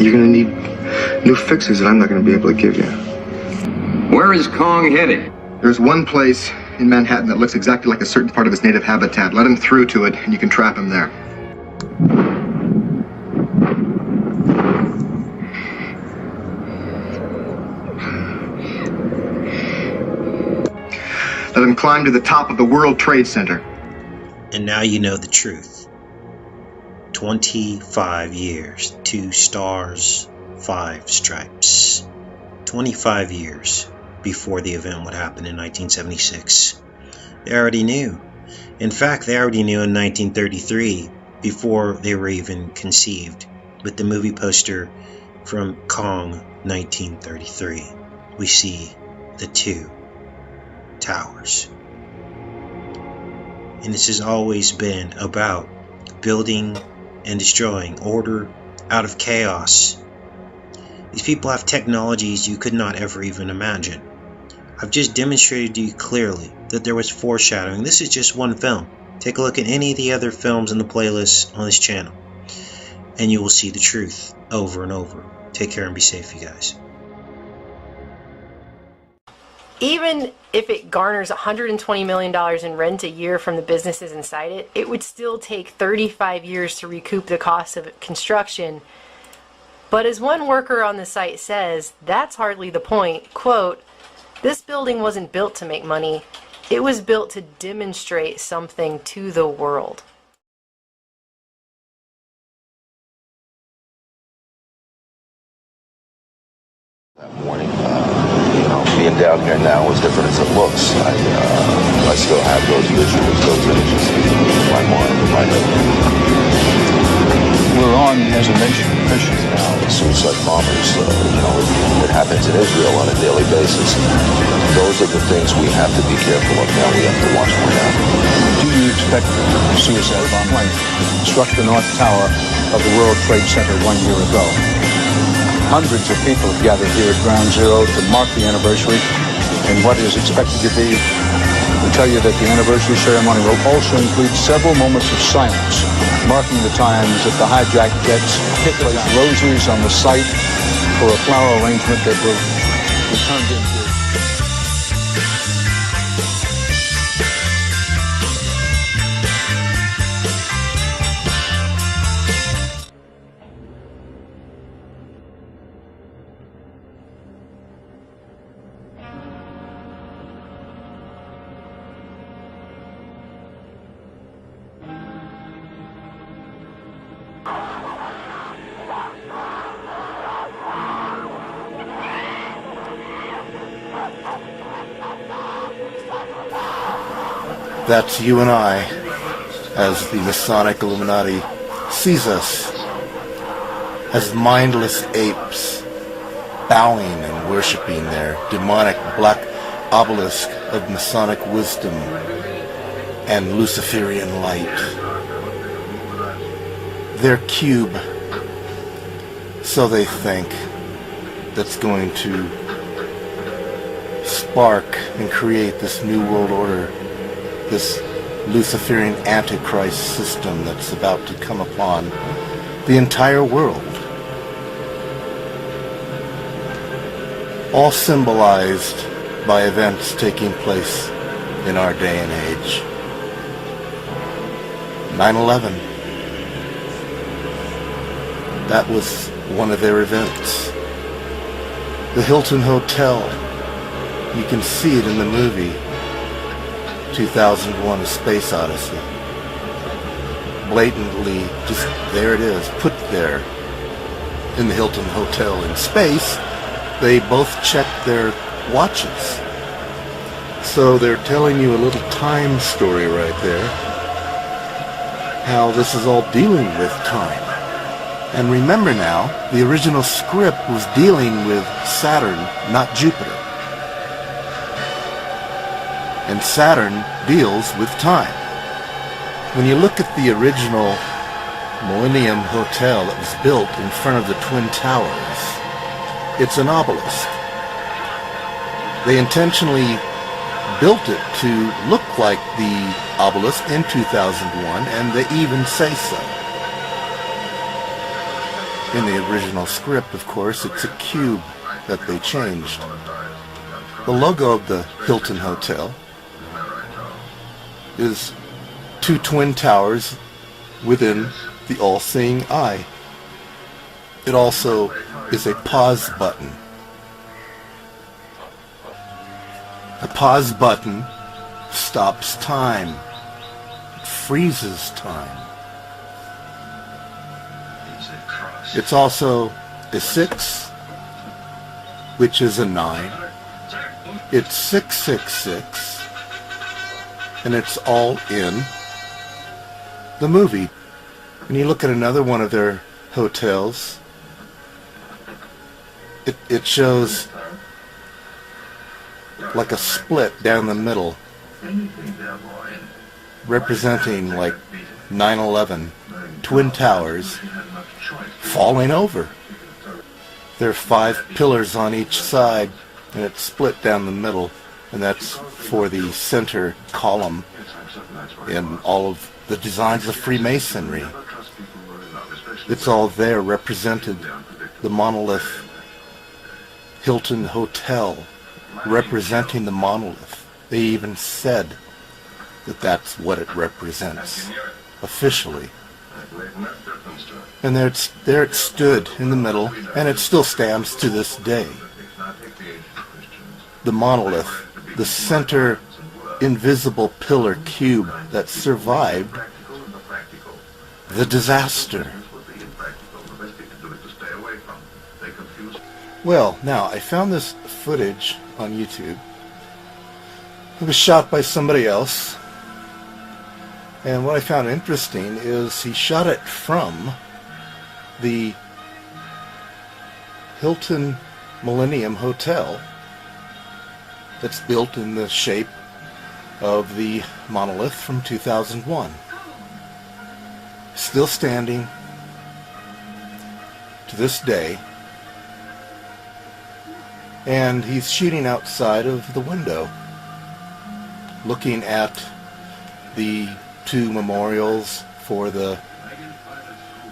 You're gonna need new fixes that I'm not gonna be able to give you. Where is Kong headed? There's one place in Manhattan that looks exactly like a certain part of his native habitat. Let him through to it, and you can trap him there. Let him climb to the top of the World Trade Center. And now you know the truth. 25 years, 2 stars, 5 stripes. 25 years before the event would happen in 1976. They already knew. In fact, they already knew in 1933, before they were even conceived, with the movie poster from Kong 1933. We see the 2 towers. And this has always been about building and destroying order out of chaos. These people have technologies you could not ever even imagine. I've just demonstrated to you clearly that there was foreshadowing. This is just one film. Take a look at any of the other films in the playlist on this channel, and you will see the truth over and over. Take care and be safe, you guys. Even if it garners $120 million in rent a year from the businesses inside it, it would still take 35 years to recoup the cost of construction. But as one worker on the site says, that's hardly the point. Quote, "This building wasn't built to make money. It was built to demonstrate something to the world." That morning, being down here now, as different as it looks, I still have those visuals, those images in my mind, in my head. we're on as a nation Christians now. Suicide bombers, it happens in Israel on a daily basis. Those are the things we have to be careful of now. We have to watch for now. Do you expect a suicide bomber struck the North Tower of the World Trade Center 1 year ago? Hundreds of people have gathered here at Ground Zero to mark the anniversary and what is expected to be, we tell you that the anniversary ceremony will also include several moments of silence, marking the times that the hijacked jets place rosaries on the site for a flower arrangement that will be turned into. That's you and I, as the Masonic Illuminati sees us, as mindless apes, bowing and worshipping their demonic black obelisk of Masonic wisdom and Luciferian light. Their cube, so they think, that's going to spark and create this new world order, this Luciferian Antichrist system that's about to come upon the entire world. All symbolized by events taking place in our day and age. 9/11. That was one of their events. The Hilton Hotel. You can see it in the movie 2001: A Space Odyssey. Blatantly, just there it is, put there in the Hilton Hotel in space. They both checked their watches. So they're telling you a little time story right there, how this is all dealing with time. And remember now, the original script was dealing with Saturn, not Jupiter. And Saturn deals with time. When you look at the original Millennium Hotel that was built in front of the Twin Towers, it's an obelisk. They intentionally built it to look like the obelisk in 2001, and they even say so. In the original script, of course, it's a cube that they changed. The logo of the Hilton Hotel is two twin towers within the all-seeing eye. It also is a pause button. A pause button stops time. It freezes time. It's also a 6, which is a 9. It's 666. And it's all in the movie. When you look at another one of their hotels, it shows like a split down the middle, representing like 9/11, Twin Towers falling over. There are 5 pillars on each side, and it's split down the middle. And that's for the center column in all of the designs of Freemasonry. It's all there represented. The monolith Hilton Hotel representing the monolith. They even said that that's what it represents officially. And there it stood in the middle, and it still stands to this day. The monolith, the center invisible pillar cube that survived the disaster. Well, now, I found this footage on YouTube. It was shot by somebody else. And what I found interesting is he shot it from the Hilton Millennium Hotel that's built in the shape of the monolith from 2001. Still standing to this day, and he's shooting outside of the window, looking at the two memorials for the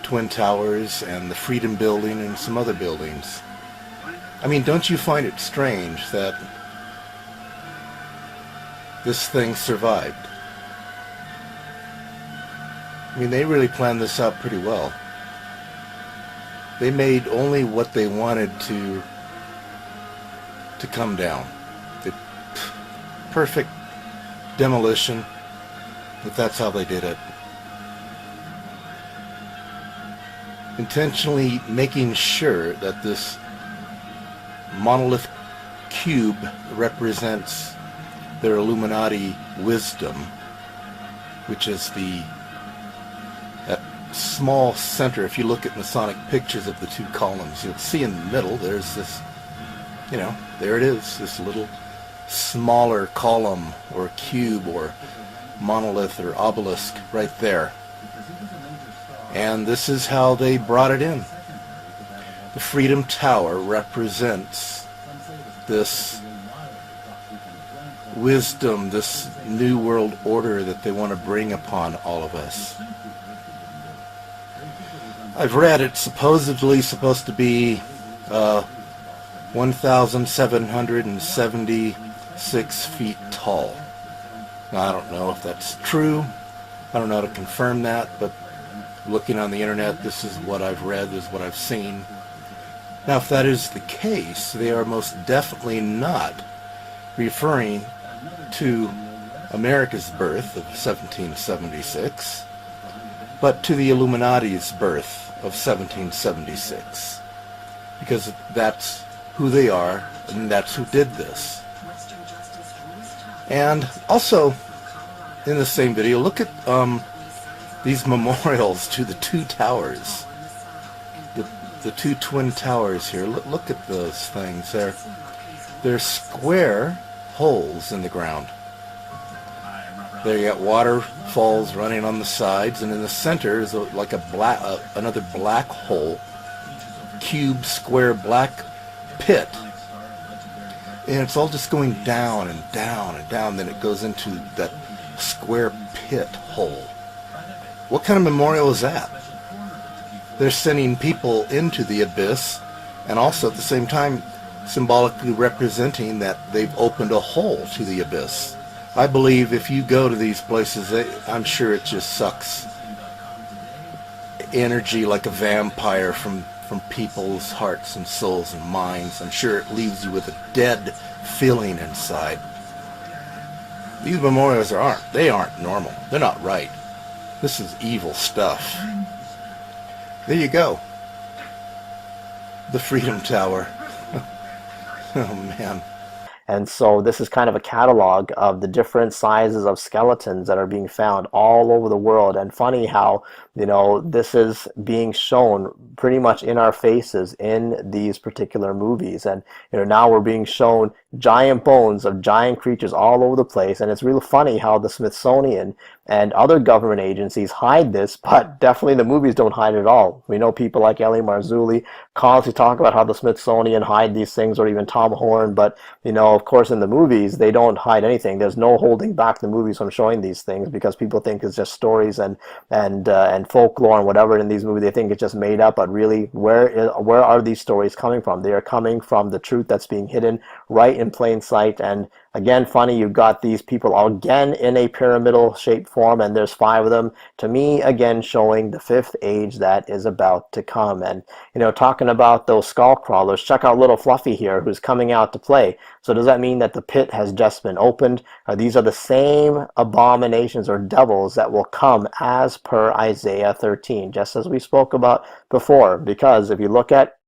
Twin Towers and the Freedom Building and some other buildings. I mean, don't you find it strange that this thing survived? I mean, they really planned this out pretty well. They made only what they wanted to come down. The perfect demolition, but that's how they did it. Intentionally making sure that this monolith cube represents their Illuminati wisdom, which is that small center. If you look at Masonic pictures of the two columns, you'll see in the middle there's this, there it is, this little smaller column or cube or monolith or obelisk right there. And this is how they brought it in. The Freedom Tower represents this wisdom, this new world order that they want to bring upon all of us. I've read it's supposedly supposed to be 1,776 feet tall. Now, I don't know if that's true. I don't know how to confirm that, but looking on the internet, this is what I've read, this is what I've seen. Now, if that is the case, they are most definitely not referring to America's birth of 1776, but to the Illuminati's birth of 1776, because that's who they are, and that's who did this. And also, in the same video, look at these memorials to the two towers, the two twin towers here. Look at those things. They're square holes in the ground. There you got waterfalls running on the sides, and in the center is like another black hole, cube, square, black pit. And it's all just going down and down and down. Then it goes into that square pit hole. What kind of memorial is that? They're sending people into the abyss, and also at the same time symbolically representing that they've opened a hole to the abyss. I believe if you go to these places, I'm sure it just sucks energy like a vampire from people's hearts and souls and minds. I'm sure it leaves you with a dead feeling inside. These memorials aren't normal. They're not right. This is evil stuff. There you go. The Freedom Tower. Oh, man. And so this is kind of a catalog of the different sizes of skeletons that are being found all over the world. And funny how, this is being shown pretty much in our faces in these particular movies. And, now we're being shown giant bones of giant creatures all over the place. And it's really funny how the Smithsonian and other government agencies hide this, but definitely the movies don't hide it at all. We know people like Ellie Marzulli constantly talk about how the Smithsonian hide these things, or even Tom Horn, but of course in the movies they don't hide anything. There's no holding back the movies from showing these things, because people think it's just stories and folklore and whatever in these movies. They think it's just made up, but really where are these stories coming from? They are coming from the truth that's being hidden right in plain sight. And again, funny, you've got these people all again in a pyramidal shaped form, and there's 5 of them, to me again showing the 5th age that is about to come. And talking about those skull crawlers, check out little Fluffy here who's coming out to play. So does that mean that the pit has just been opened? These are the same abominations or devils that will come as per Isaiah 13, just as we spoke about before. Because if you look at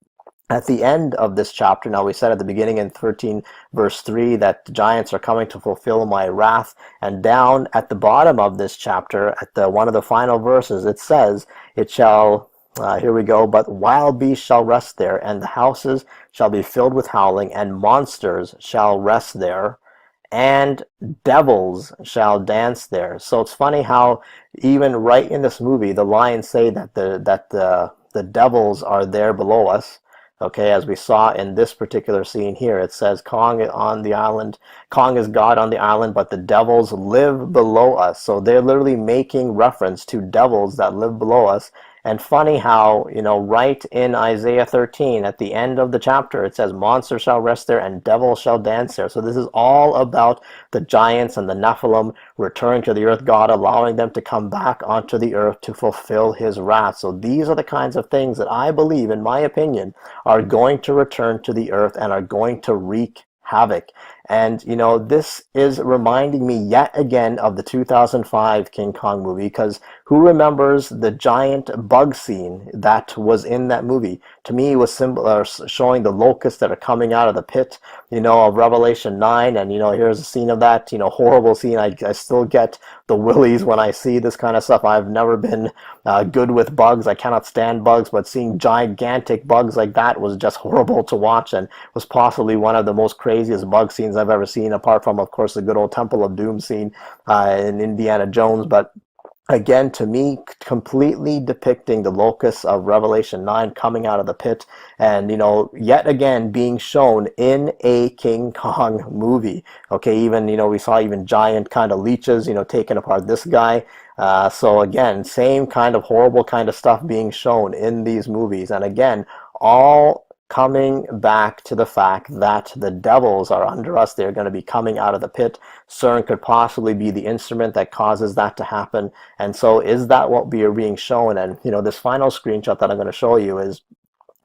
the end of this chapter, now we said at the beginning in 13 verse 3 that the giants are coming to fulfill my wrath, and down at the bottom of this chapter at one of the final verses it says, it shall Here we go. But wild beasts shall rest there, and the houses shall be filled with howling, and monsters shall rest there, and devils shall dance there. So it's funny how even right in this movie, the lions say that the devils are there below us. Okay, as we saw in this particular scene here, it says Kong on the island, Kong is God on the island, but the devils live below us. So they're literally making reference to devils that live below us. And funny how, you know, right in Isaiah 13, at the end of the chapter, it says, monsters shall rest there and devils shall dance there. So this is all about the giants and the Nephilim returning to the earth, God allowing them to come back onto the earth to fulfill his wrath. So these are the kinds of things that I believe, in my opinion, are going to return to the earth and are going to wreak havoc. And, you know, this is reminding me yet again of the 2005 King Kong movie, because who remembers the giant bug scene that was in that movie? To me, it was showing the locusts that are coming out of the pit, you know, of Revelation 9. And, you know, here's a scene of that, you know, horrible scene. I still get the willies when I see this kind of stuff. I've never been good with bugs. I cannot stand bugs, but seeing gigantic bugs like that was just horrible to watch, and was possibly one of the most craziest bug scenes I've ever seen, apart from, of course, the good old Temple of Doom scene in Indiana Jones. But again, to me, completely depicting the locusts of Revelation 9 coming out of the pit, and, you know, yet again being shown in a King Kong movie. Okay, even, you know, we saw even giant kind of leeches, you know, taking apart this guy. So again, same kind of horrible kind of stuff being shown in these movies. And again, all coming back to the fact that the devils are under us. They're going to be coming out of the pit. CERN could possibly be the instrument that causes that to happen. And so is that what we are being shown? And, you know, this final screenshot that I'm going to show you is,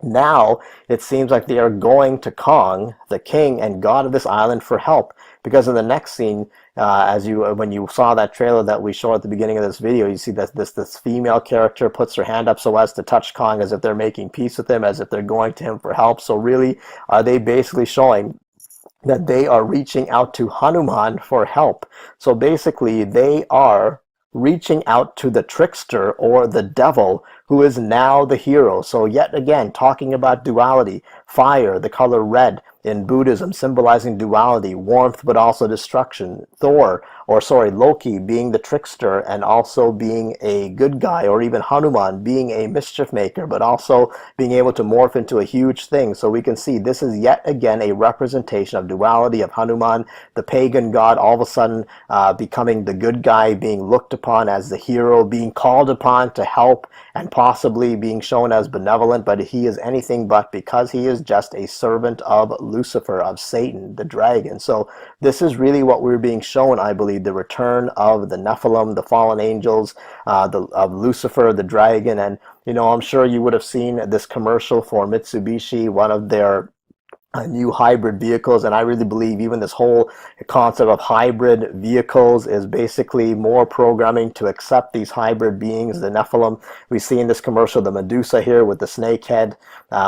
now it seems like they are going to Kong, the king and god of this island, for help. Because in the next scene, when you saw that trailer that we showed at the beginning of this video, you see that this female character puts her hand up so as to touch Kong, as if they're making peace with him, as if they're going to him for help. So really, are they basically showing that they are reaching out to Hanuman for help? So basically, they are reaching out to the trickster, or the devil, who is now the hero. So yet again, talking about duality, fire, the color red in Buddhism, symbolizing duality, warmth but also destruction. Loki being the trickster and also being a good guy, or even Hanuman being a mischief maker, but also being able to morph into a huge thing. So we can see this is yet again a representation of duality, of Hanuman, the pagan god, all of a sudden becoming the good guy, being looked upon as the hero, being called upon to help, and possibly being shown as benevolent, but he is anything but, because he is just a servant of Lucifer, of Satan, the dragon. So this is really what we're being shown, I believe, the return of the Nephilim, the fallen angels, of Lucifer, the dragon. And, you know, I'm sure you would have seen this commercial for Mitsubishi, one of their new hybrid vehicles, and I really believe even this whole concept of hybrid vehicles is basically more programming to accept these hybrid beings, the Nephilim. We see in this commercial the Medusa here with the snake head.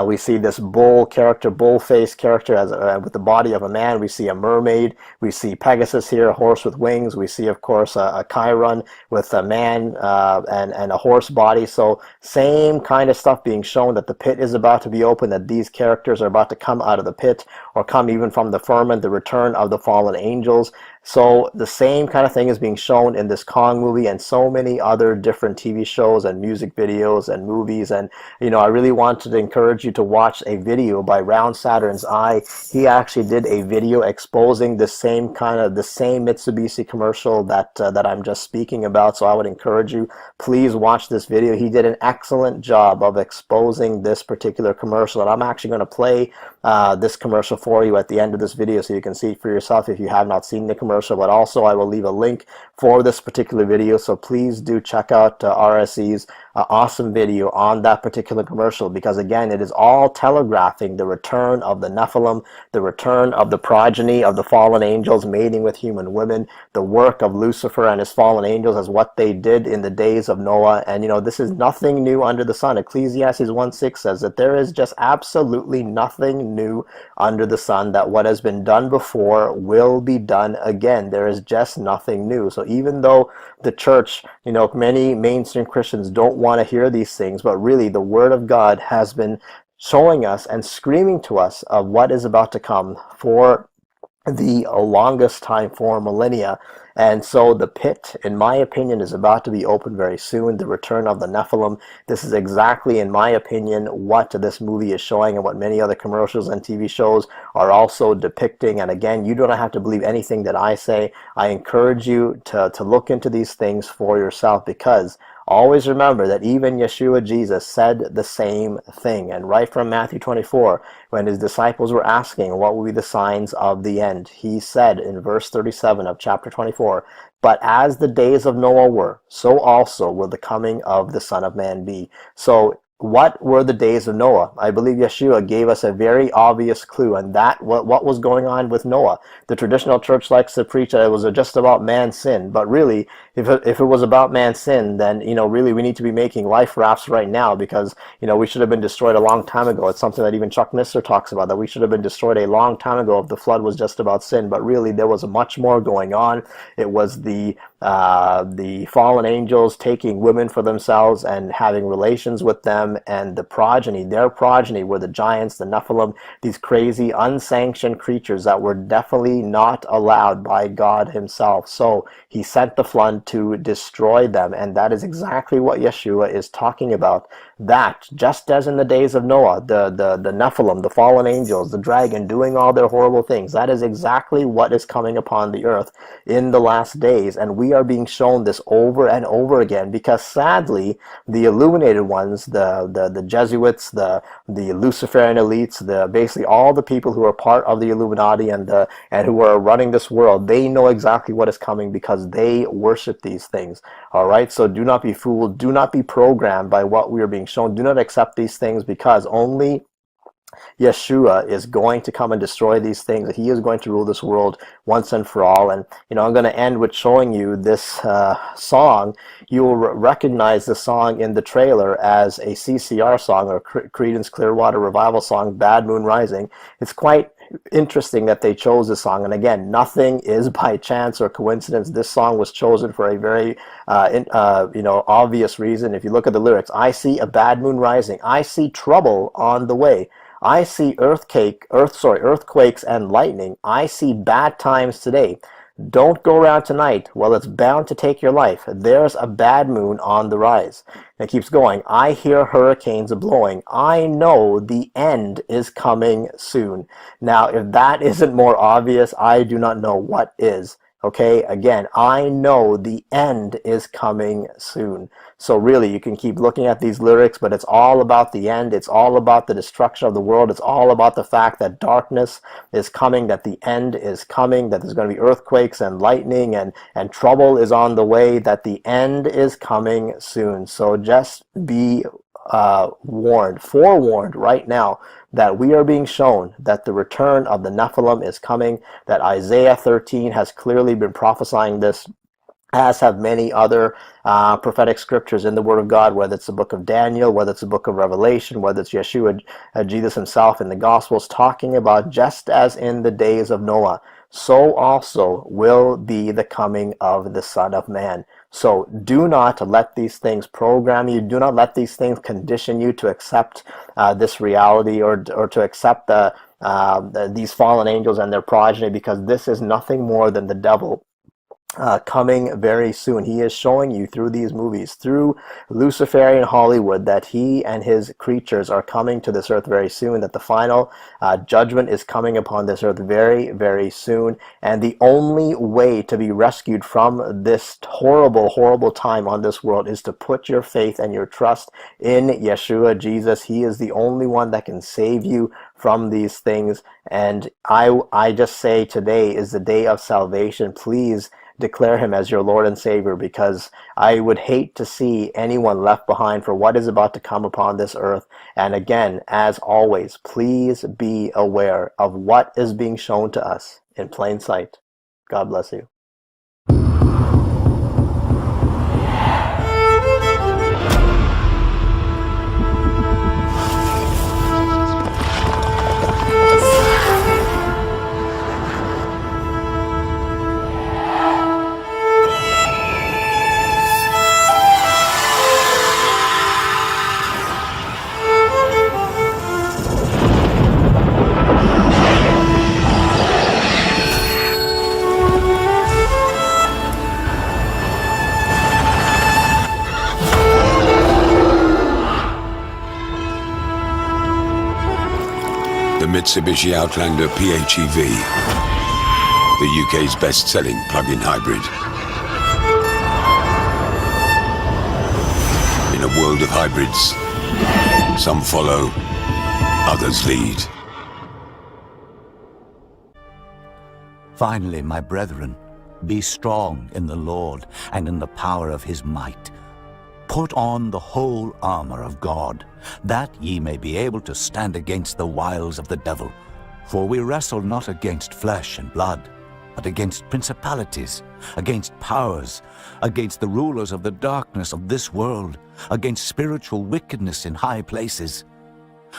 We see this bull face character as with the body of a man. We see a mermaid. We see Pegasus here, a horse with wings. We see, of course, a Chiron with a man and a horse body. So same kind of stuff being shown, that the pit is about to be open, that these characters are about to come out of the pit, or come even from the firmament, the return of the fallen angels. So the same kind of thing is being shown in this Kong movie and so many other different TV shows and music videos and movies. And, you know, I really wanted to encourage you to watch a video by Round Saturn's Eye. He actually did a video exposing the same Mitsubishi commercial that I'm just speaking about. So I would encourage you, please watch this video. He did an excellent job of exposing this particular commercial, and I'm actually going to play this commercial for you at the end of this video so you can see it for yourself if you have not seen the commercial. But also I will leave a link for this particular video, so please do check out RSE's awesome video on that particular commercial, because again, it is all telegraphing the return of the Nephilim, the return of the progeny of the fallen angels mating with human women, the work of Lucifer and his fallen angels as what they did in the days of Noah. And, you know, this is nothing new under the sun. Ecclesiastes 1:6 says that there is just absolutely nothing new under the the Son, that what has been done before will be done again. There is just nothing new. So even though the church, many mainstream Christians don't want to hear these things, but really the Word of God has been showing us and screaming to us of what is about to come for the longest time, for millennia. And so the pit, in my opinion, is about to be opened very soon. The return of the Nephilim. This is exactly, in my opinion, what this movie is showing and what many other commercials and TV shows are also depicting. And again, you don't have to believe anything that I say. I encourage you to look into these things for yourself, because always remember that even Yeshua Jesus said the same thing. And right from Matthew 24, when his disciples were asking what will be the signs of the end, he said in verse 37 of chapter 24, "But as the days of Noah were, so also will the coming of the Son of Man be." So what were the days of Noah? I believe Yeshua gave us a very obvious clue, and that what was going on with Noah. The traditional church likes to preach that it was just about man's sin, but really, if it was about man's sin, then really we need to be making life rafts right now, because we should have been destroyed a long time ago. It's something that even Chuck Missler talks about, that we should have been destroyed a long time ago if the flood was just about sin. But really, there was much more going on. It was the fallen angels taking women for themselves and having relations with them, and the progeny, their progeny, were the giants, the Nephilim, these crazy unsanctioned creatures that were definitely not allowed by God himself. So he sent the flood to destroy them, and that is exactly what Yeshua is talking about. That, just as in the days of Noah, the Nephilim, the fallen angels, the dragon doing all their horrible things, that is exactly what is coming upon the earth in the last days. And we are being shown this over and over again, because sadly the illuminated ones, the Jesuits, the Luciferian elites, basically all the people who are part of the Illuminati and who are running this world, they know exactly what is coming because they worship these things. All right, so do not be fooled, do not be programmed by what we are being shown. Do not accept these things, because only Yeshua is going to come and destroy these things. He is going to rule this world once and for all. And I'm going to end with showing you this song. You will recognize the song in the trailer as a CCR song, or Creedence Clearwater Revival song, Bad Moon Rising. It's quite interesting that they chose this song, and again, nothing is by chance or coincidence. This song was chosen for a very obvious reason. If you look at the lyrics, I see a bad moon rising, I see trouble on the way, I see earthquakes and lightning, I see bad times today. Don't go around tonight. Well, it's bound to take your life. There's a bad moon on the rise. And it keeps going. I hear hurricanes a-blowing. I know the end is coming soon. Now, if that isn't more obvious, I do not know what is. Okay, again, I know the end is coming soon. So really, you can keep looking at these lyrics, but it's all about the end. It's all about the destruction of the world. It's all about the fact that darkness is coming, that the end is coming, that there's going to be earthquakes and lightning and trouble is on the way, that the end is coming soon. So just be forewarned right now that we are being shown that the return of the Nephilim is coming, that Isaiah 13 has clearly been prophesying this, as have many other prophetic scriptures in the Word of God, whether it's the book of Daniel, whether it's the book of Revelation, whether it's Yeshua, Jesus himself in the Gospels, talking about just as in the days of Noah, so also will be the coming of the Son of Man. So do not let these things program you. Do not let these things condition you to accept this reality or to accept these fallen angels and their progeny, because this is nothing more than the devil coming very soon. He is showing you through these movies, through Luciferian Hollywood, that he and his creatures are coming to this earth very soon, that the final judgment is coming upon this earth very, very soon. And the only way to be rescued from this horrible, horrible time on this world is to put your faith and your trust in Yeshua Jesus. He is the only one that can save you from these things. And I just say today is the day of salvation. Please declare him as your Lord and Savior, because I would hate to see anyone left behind for what is about to come upon this earth. And again, as always, please be aware of what is being shown to us in plain sight. God bless you. Mitsubishi Outlander PHEV, the UK's best-selling plug-in hybrid. In a world of hybrids, some follow, others lead. Finally, my brethren, be strong in the Lord and in the power of his might. Put on the whole armor of God, that ye may be able to stand against the wiles of the devil. For we wrestle not against flesh and blood, but against principalities, against powers, against the rulers of the darkness of this world, against spiritual wickedness in high places.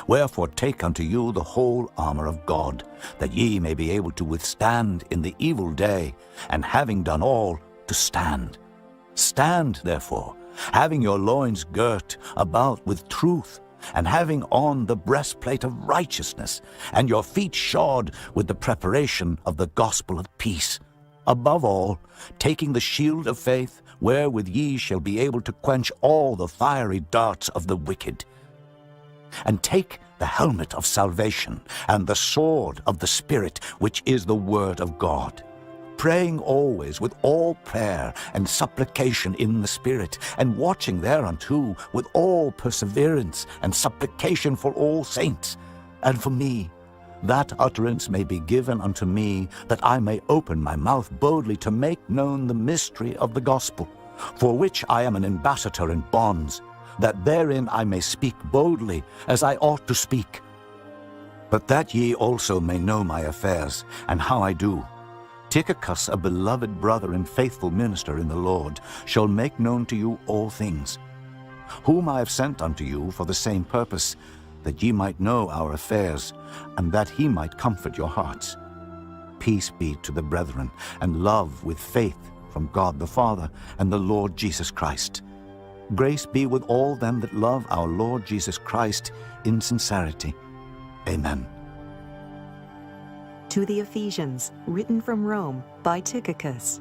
Wherefore take unto you the whole armor of God, that ye may be able to withstand in the evil day, and having done all, to stand. Stand, therefore, having your loins girt about with truth, and having on the breastplate of righteousness, and your feet shod with the preparation of the gospel of peace. Above all, taking the shield of faith, wherewith ye shall be able to quench all the fiery darts of the wicked. And take the helmet of salvation, and the sword of the Spirit, which is the word of God, praying always with all prayer and supplication in the Spirit, and watching thereunto with all perseverance and supplication for all saints, and for me, that utterance may be given unto me, that I may open my mouth boldly to make known the mystery of the gospel, for which I am an ambassador in bonds, that therein I may speak boldly as I ought to speak. But that ye also may know my affairs, and how I do, Tychicus, a beloved brother and faithful minister in the Lord, shall make known to you all things, whom I have sent unto you for the same purpose, that ye might know our affairs, and that he might comfort your hearts. Peace be to the brethren, and love with faith from God the Father and the Lord Jesus Christ. Grace be with all them that love our Lord Jesus Christ in sincerity. Amen. To the Ephesians, written from Rome by Tychicus,